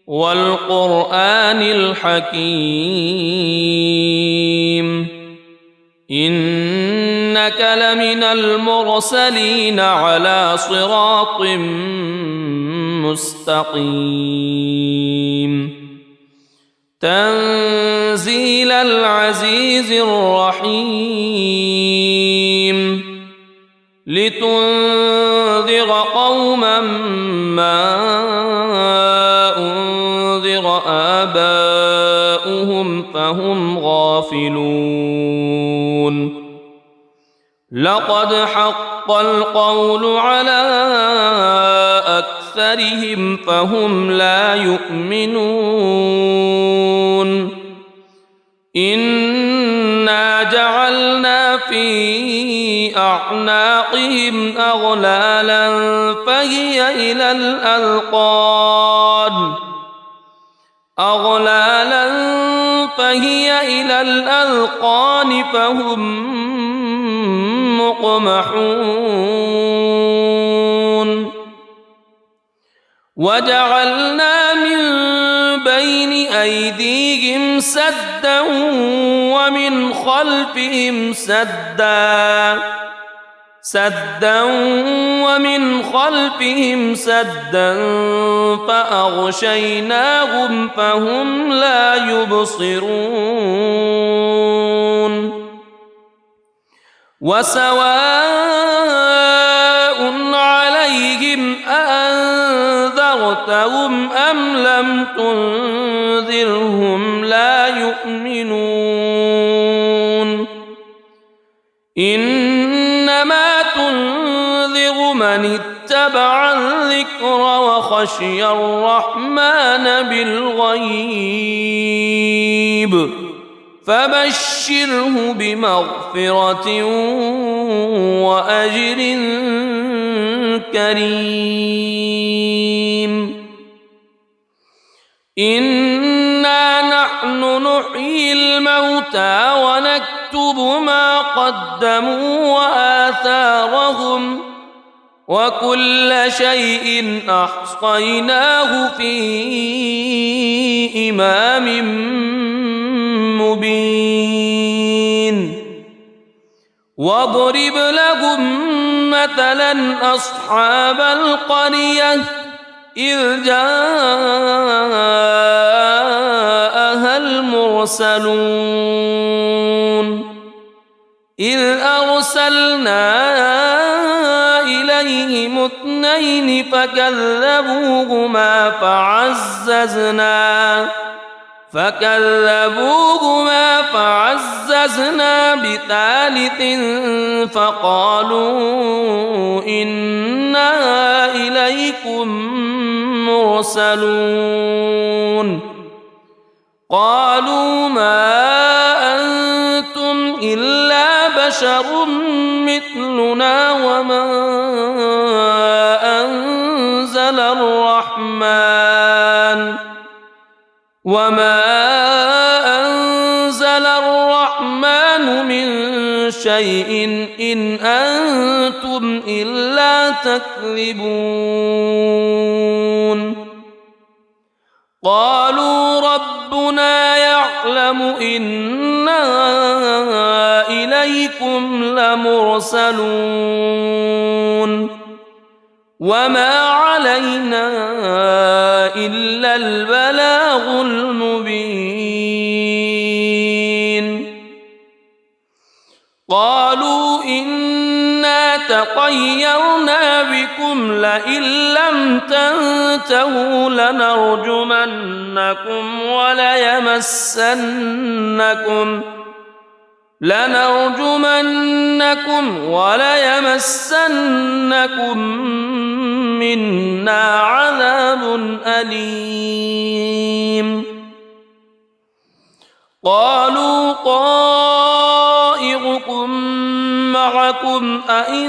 والقرآن الحكيم إنك لمن المرسلين على صراط مستقيم تنزيل العزيز الرحيم لتنذر قوما ما أنذر آباؤهم فهم غافلون لقد حق القول على أكثرهم فهم لا يؤمنون إنا جعلنا في أعناقهم أغلالا فهي إلى الأذقان فهم مقمحون وجعلنا من بين أيديهم سدا ومن خلفهم سدا فأغشيناهم فهم لا يبصرون وسواء عليهم أأنذرتهم أم لم تنذرهم لا يؤمنون إنما تنذر من اتبع الذكر وخشي الرحمن بالغيب فبشره بمغفرة وأجر كريم إنا نحن نحيي الموتى ونكتب ما قدموا وآثارهم وكل شيء أحصيناه في إمام مبين واضرب لهم مثلا أصحاب القرية إذ جاءها المرسلون إذ أرسلنا إليهم اثنين فكذبوهما فعززنا بثالث فقالوا إنا إليكم مرسلون قالوا ما أنتم إلا بشر مثلنا وما أنزل الرحمن من شيء إن أنتم إلا تكذبون قالوا ربنا يعلم إنا إليكم لمرسلون وما علينا إلا البلاغ المبين. قالوا إنا تطيرنا بكم لئن لم تنتهوا لنرجمنكم وليمسنكم منا عذاب أليم. قالوا طائركم معكم أئن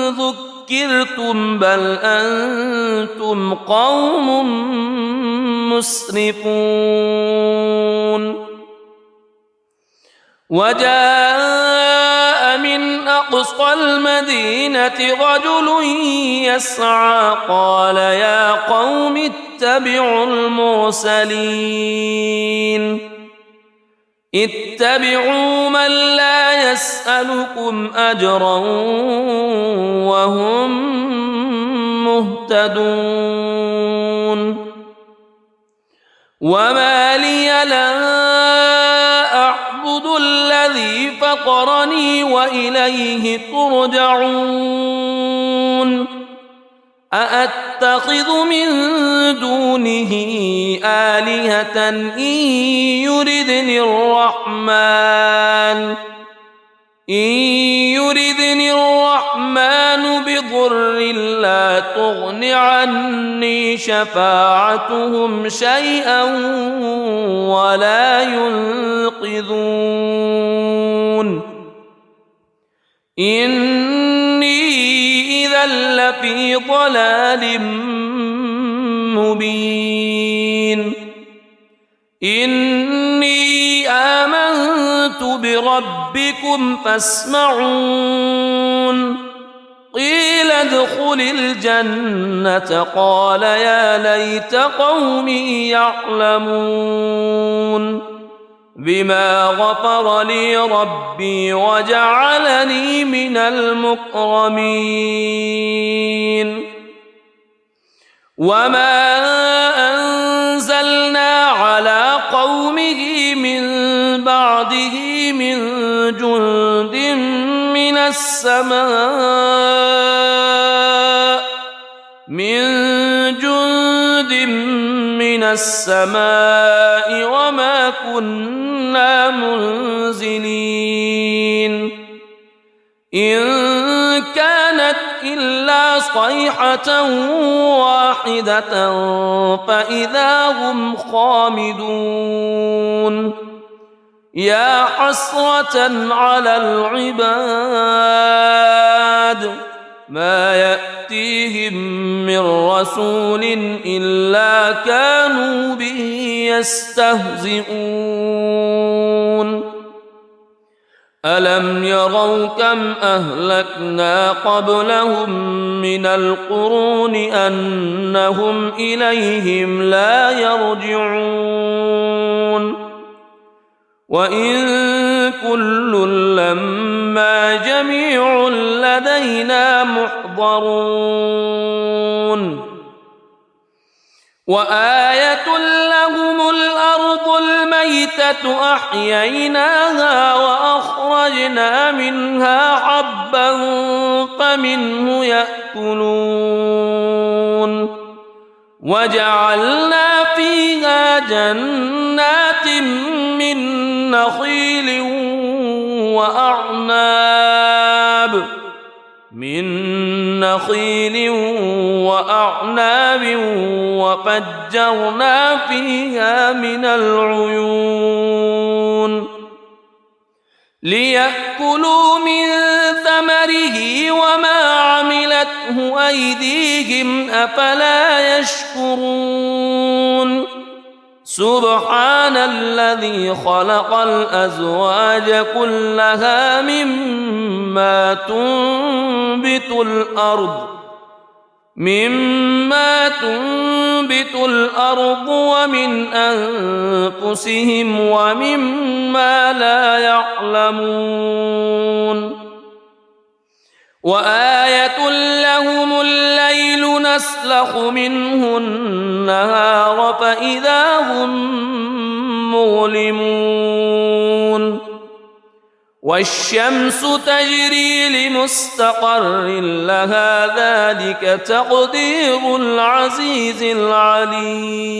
ذكرتم بل أنتم قوم مسرفون. وجاء من أقصى المدينة رجل يسعى قال يا قوم اتبعوا المرسلين اتبعوا من لا يسألكم أجرا وهم مهتدون. وما لي لا أعبد الذي فطرني وإليه ترجعون. أأتخذ من دونه آلهة إن يردني الرحمن بضر لا تغن عني شفاعتهم شيئا ولا ينقذون. إني إذا لفي ضلال مبين. إني آمنت بربكم فاسمعون. قيل ادخل الجنة قال يا ليت قومي يعلمون بما غفر لي ربي وجعلني من المكرمين. وما أنزلنا على قومه من بعده من جند من السماء وما كنا منزلين. إن كانت إلا صيحة واحدة فإذا هم خامدون. يا حسرة على العباد ما يأتيهم من رسول إلا كانوا به يستهزئون. ألم يروا كم أهلكنا قبلهم من القرون أنهم إليهم لا يرجعون. وإن كل لما جميع لدينا محضرون. وآية لهم الأرض الميتة أحييناها وأخرجنا منها حبا فمنه يأكلون. وجعلنا فيها جنات من نخيل وأعناب وفجرنا فيها من العيون ليأكلوا من ثمره وما عملته أيديهم أفلا يشكرون. سبحان الذي خلق الأزواج كلها مما تنبت الأرض ومن أنفسهم ومما لا يعلمون. وآية لهم الليل يستسلخ منه النهار فإذا هم مظلمون والشمس تجري لمستقر لها ذلك تقدير العزيز العليم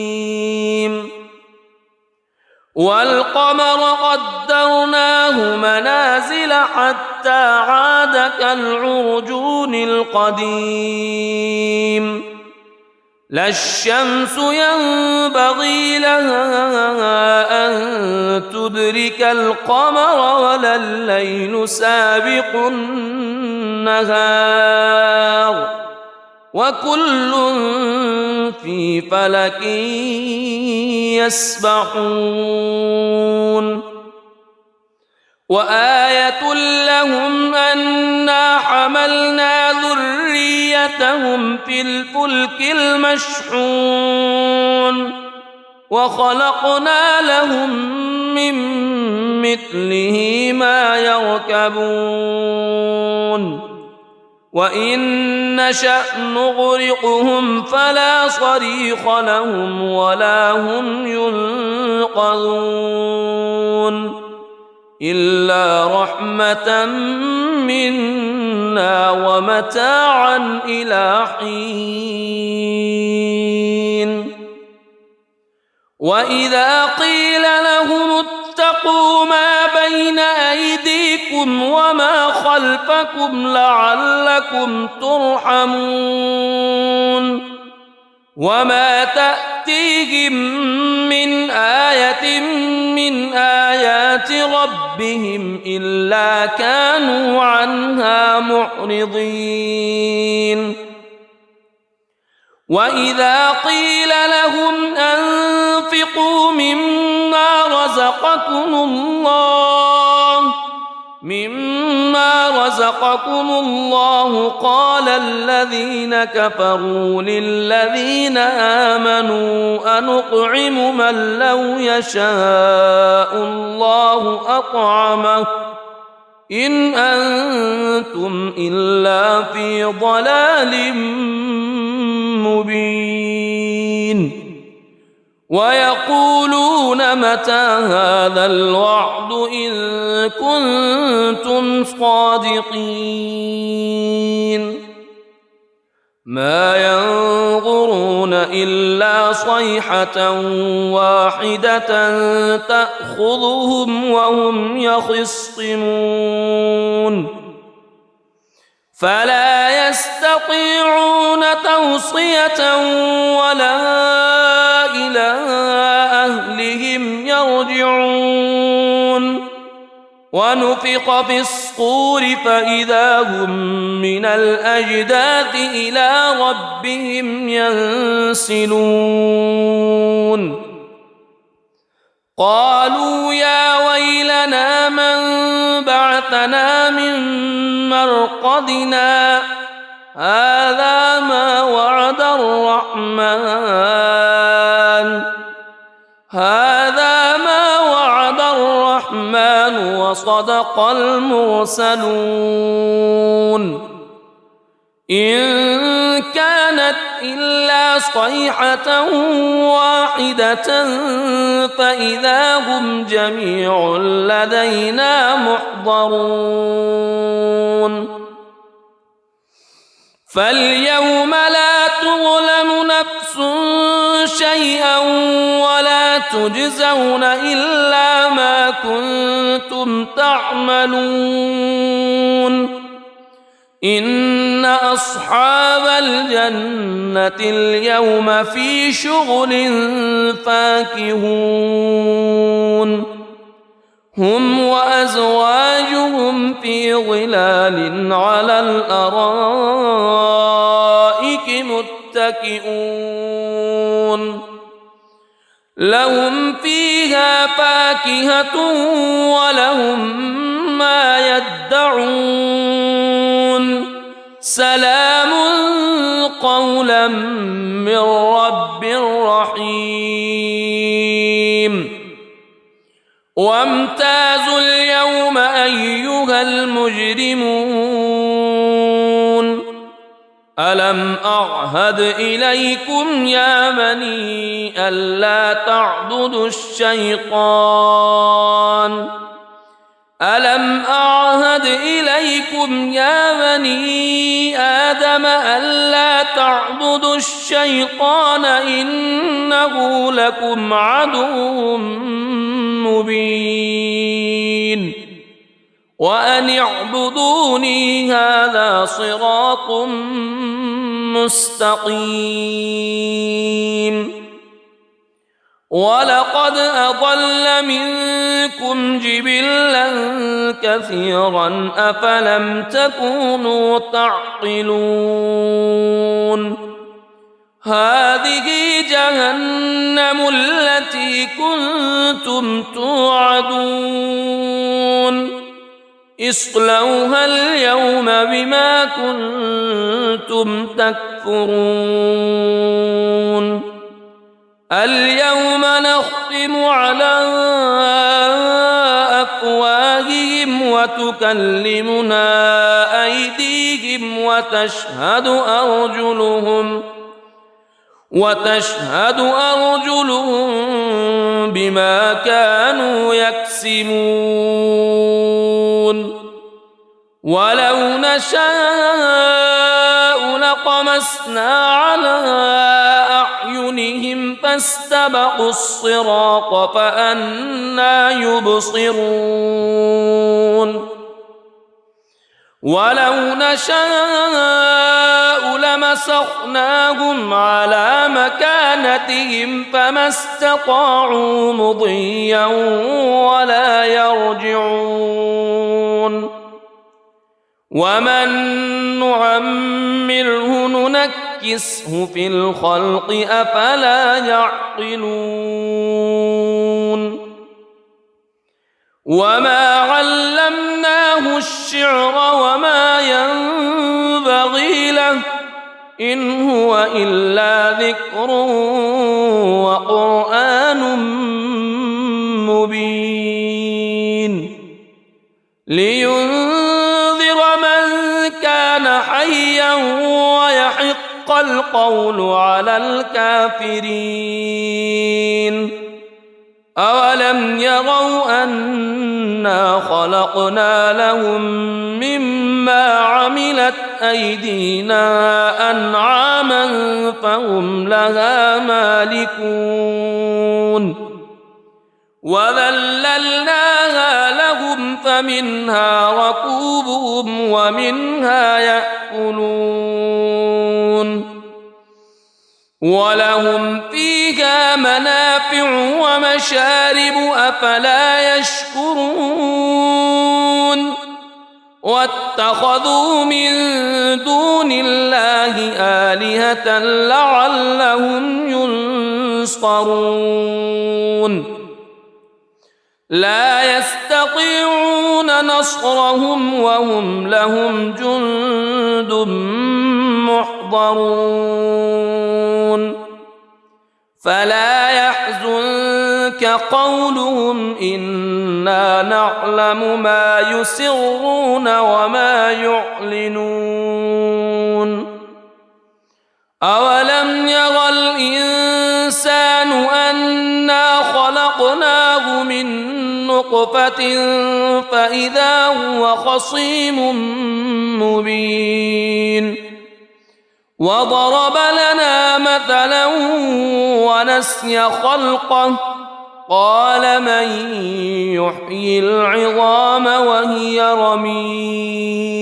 والقمر قدرناه منازل حتى عاد كالعرجون القديم لا الشمس ينبغي لها أن تدرك القمر ولا الليل سابق النهار وكل في فلك يسبحون وآية لهم أنا حملنا ذريتهم في الفلك المشحون وخلقنا لهم من مثله ما يركبون وإن نشأ نغرقهم فلا صريخ لهم ولا هم ينقذون إلا رحمة منا ومتاعا إلى حين وإذا قيل لهم اتقوا ما بين أيديكم وما خلفكم لعلكم ترحمون وما تأتيهم من آية من آيات ربهم إلا كانوا عنها معرضين وإذا قيل لهم أنفقوا مما رزقكم الله قال الذين كفروا للذين آمنوا أنطعم من لو يشاء الله أطعمه إن أنتم إلا في ضلال مبين ويقولون متى هذا الوعد إن كنتم صادقين ما ينظرون إلا صيحة واحدة تأخذهم وهم يخصمون فلا يستطيعون توصية ولا إلى أهلهم يرجعون ونفخ في الصور فإذا هم من الأجداث إلى ربهم ينسلون قالوا يا ويلنا من بعثنا من مرقدنا هذا ما وعد الرحمن وصدق المرسلون إن كانت إلا صيحة واحدة فإذا هم جميع لدينا محضرون فاليوم لا تظلم نفس شيئا ولا تجزون إلا ما كنتم تعملون إن أصحاب الجنة اليوم في شغل فاكهون هم وأزواجهم في ظلال على الأرائك متكئون لهم فيها فاكهة ولهم ما يدعون سلام قولا من رب رحيم وامتازوا اليوم أيها المجرمون ألم أعهد إليكم يا بني ألا تعبدوا الشيطان ألم أعهد إليكم يا بني آدم ألا تعبدوا الشيطان إنه لكم عدو مبين وأن اعبدوني هذا صراط مستقيم ولقد أضل منكم جبلا كثيرا أفلم تكونوا تعقلون هذه جهنم التي كنتم توعدون اصلوها اليوم بما كنتم تكفرون اليوم نختم على أفواههم وتكلمنا أيديهم وتشهد أرجلهم بما كانوا يكسبون ولو نشاء لطمسنا على أعينهم فاستبقوا الصراط فأنى يبصرون ولو نشاء لمسخناهم على مكانتهم فما استطاعوا مضيا ولا يرجعون ومن نعمره ننكسه في الخلق أفلا يعقلون وما علمناه الشعر وما ينبغي له إن هو إلا ذكر وقرآن مبين لينذر من كان حيا ويحق القول على الكافرين أولم يروا أنا خلقنا لهم مما عملت أيدينا أنعاما فهم لها مالكون وذللناها لهم فمنها ركوبهم ومنها يأكلون ولهم فيها منافع ومشارب أفلا يشكرون واتخذوا من دون الله آلهة لعلهم ينصرون لا يستطيعون نصرهم وهم لهم جند محضرون فلا يحزنك قولهم إنا نعلم ما يسرون وما يعلنون أولم يرى الإنسان أنا خلقناه من نطفة فإذا هو خصيم مبين وضرب لنا مثلا ونسي خلقه قال من يحيي العظام وهي رميم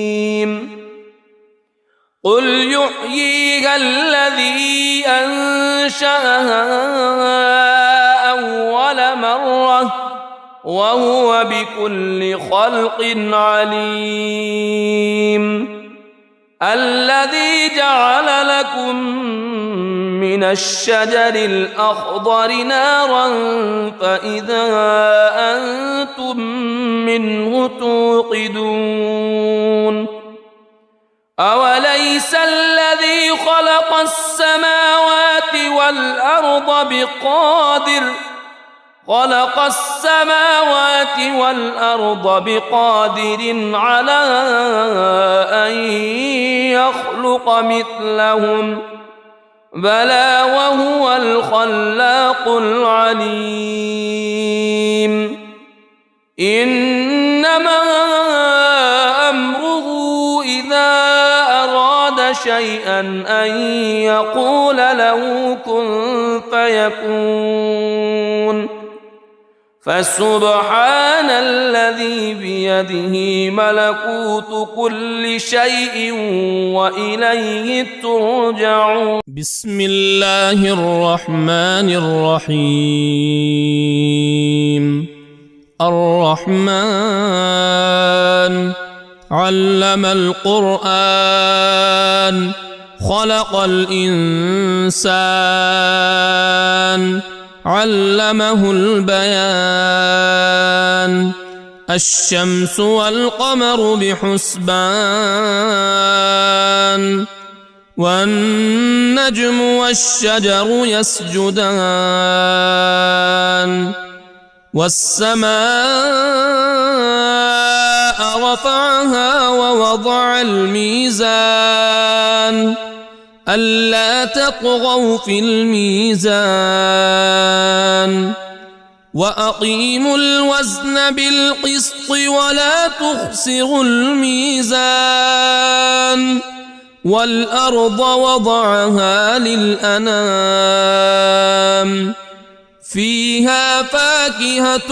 قل يحييها الذي أنشأها أول مرة وهو بكل خلق عليم الذي جعل لكم من الشجر الأخضر نارا فإذا أنتم منه توقدون أوليس الذي خلق السماوات والأرض خلق السماوات والأرض بقادر على أن يخلق مثلهم بلى وهو الخلاق العليم إنما أمره إذا أراد شيئا أن يقول له كن فيكون فسبحان الذي بيده ملكوت كل شيء وإليه ترجعون. بسم الله الرحمن الرحيم. الرحمن علم القرآن خلق الإنسان علمه البيان الشمس والقمر بحسبان والنجم والشجر يسجدان والسماء رفعها ووضع الميزان ألا تطغوا في الميزان وأقيموا الوزن بالقسط ولا تخسروا الميزان والأرض وضعها للأنام فيها فاكهة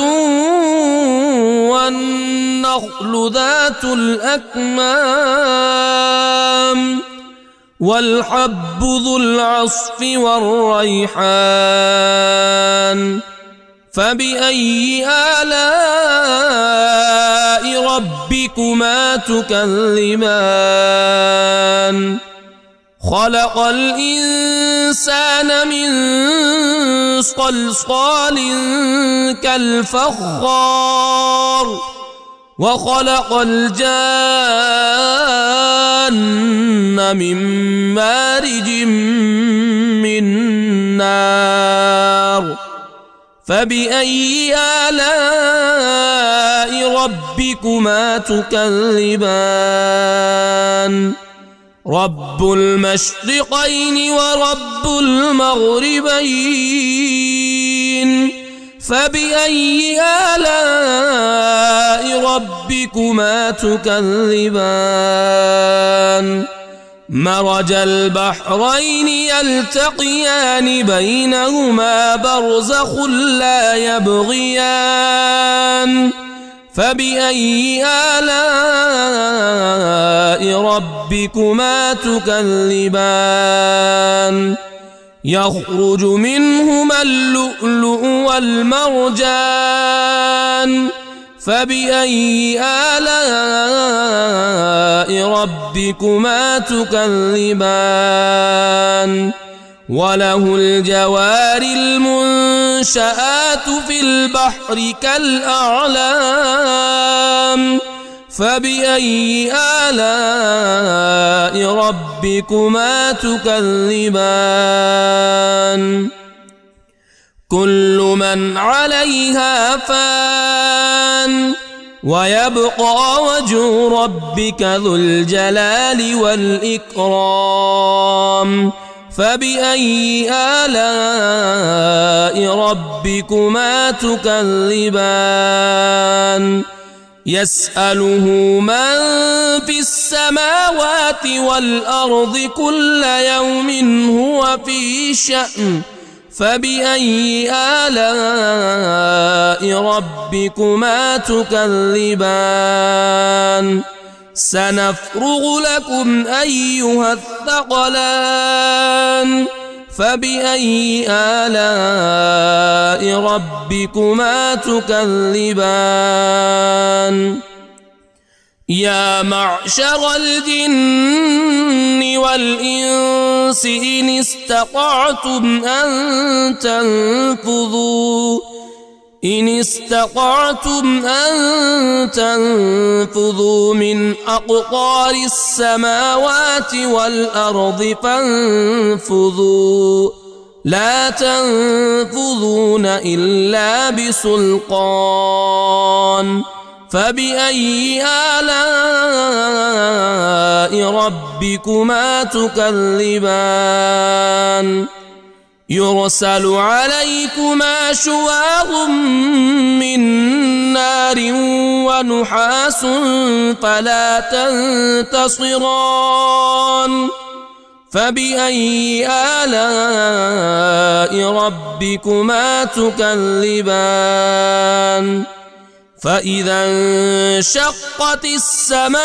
والنخل ذات الأكمام والحب ذو العصف والريحان فبأي آلاء ربكما تكذبان خلق الإنسان من صلصال كالفخار وخلق الجان من مارج من نار فبأي آلاء ربكما تكذبان رب المشرقين ورب المغربين فبأي آلاء ربكما تكذبان مرج البحرين يلتقيان بينهما برزخ لا يبغيان فبأي آلاء ربكما تكذبان يخرج منهما اللؤلؤ والمرجان فبأي آلاء ربكما تكذبان وله الجوار المنشآت في البحر كالأعلام فبأي آلاء ربكما تكذبان كل من عليها فان ويبقى وجه ربك ذو الجلال والإكرام فبأي آلاء ربكما تكذبان يسأله من في السماوات والأرض كل يوم هو في شأن فبأي آلاء ربكما تكذبان سنفرغ لكم أيها الثقلان فبأي آلاء ربكما تكذبان يا معشر الجن والإنس إن استطعتم أن تنفذوا من أقطار السماوات والأرض فانفذوا لا تنفذون إلا بسلطان فبأي آلاء ربكما تكذبان يرسل عليكما شواظ من نار ونحاس فلا تنتصران فبأي آلاء ربكما تكذبان فإذا انشقت السماء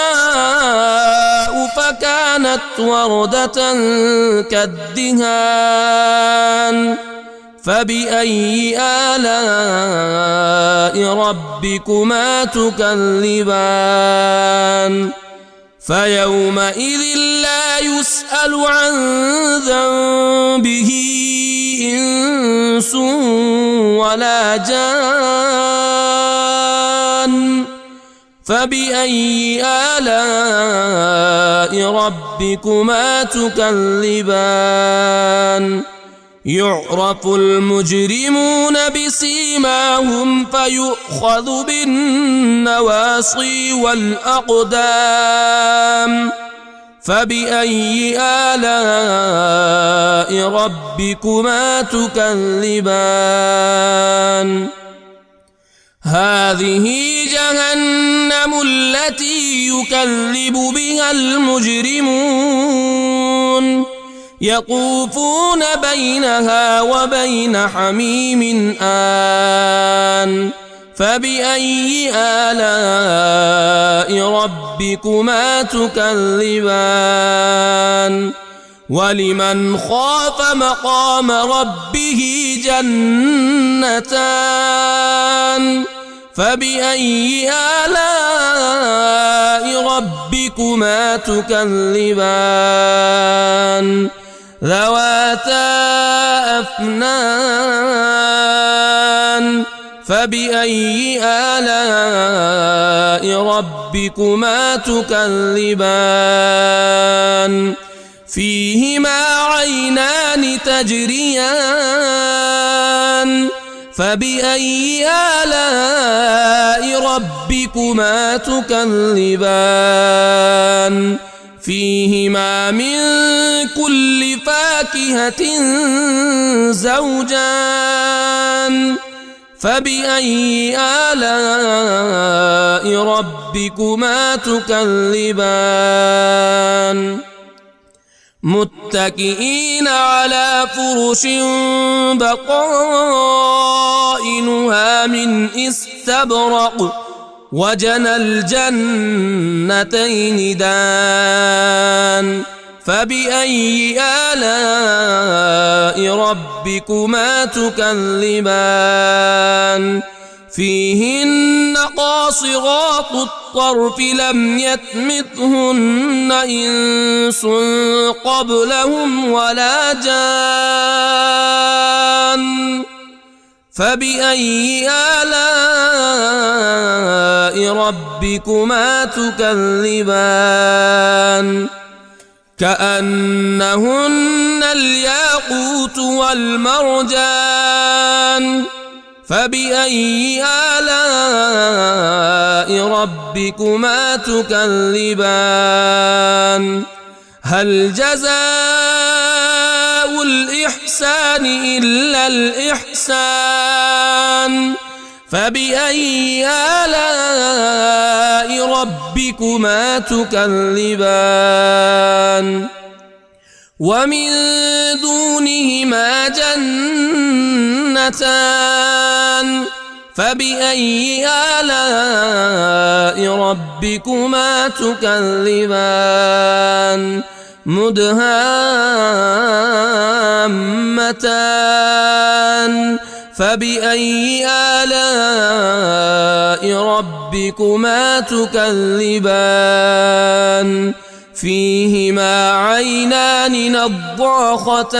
فكانت وردة كالدهان فبأي آلاء ربكما تكذبان فيومئذ لا يسأل عن ذنبه إنس ولا جان فبأي آلاء ربكما تكذبان يعرف المجرمون بسيماهم فيؤخذ بالنواصي والأقدام فبأي آلاء ربكما تكذبان هذه جهنم التي يكذب بها المجرمون يطوفون بينها وبين حميم آن فبأي آلاء ربكما تكذبان ولمن خاف مقام ربه جنتان فبأي آلاء ربكما تكذبان ذواتا أفنان فبأي آلاء ربكما تكذبان فيهما عينان تجريان فبأي آلاء ربكما تكذبان فيهما من كل فاكهة زوجان فبأي آلاء ربكما تكذبان متكئين على فرش بطائنها من استبرق وجنى الجنتين دان فبأي آلاء ربكما تكذبان فيهن قاصرات الطرف لم يطمثهن إنس قبلهم ولا جان فبأي آلاء ربكما تكذبان كأنهن الياقوت والمرجان فبأي آلاء ربكما تكذبان هل جزاء الإحسان إلا الإحسان فبأي آلاء ربكما تكذبان ومن دونهما جنتان فبأي آلاء ربكما تكذبان مدهامتان فبأي آلاء ربكما تكذبان فيهما عينان نضاختان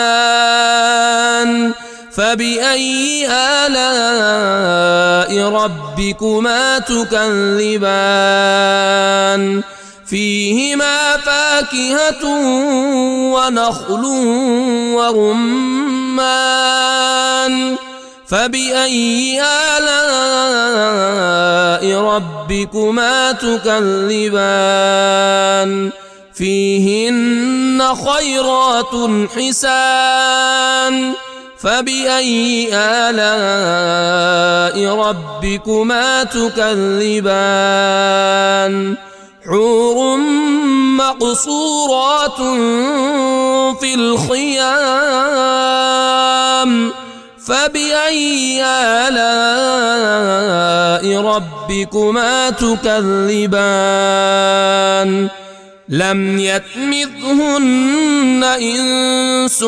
فبأي آلاء ربكما تكذبان فيهما فاكهة ونخل ورمان رمان فبأي آلاء ربكما تكذبان فيهن خيرات حسان فبأي آلاء ربكما تكذبان حور مقصورات في الخيام فبأي آلاء ربكما تكذبان لم يطمثهن إنس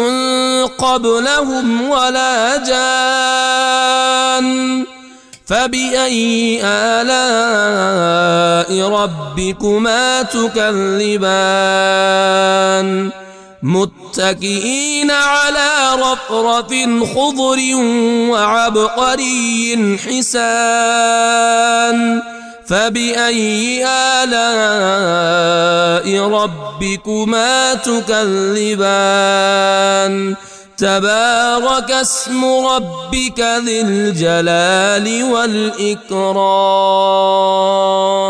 قبلهم ولا جان فبأي آلاء ربكما تكذبان متكئين على رفرف خضر وعبقري حسان فبأي آلاء ربكما تكذبان تبارك اسم ربك ذي الجلال والإكرام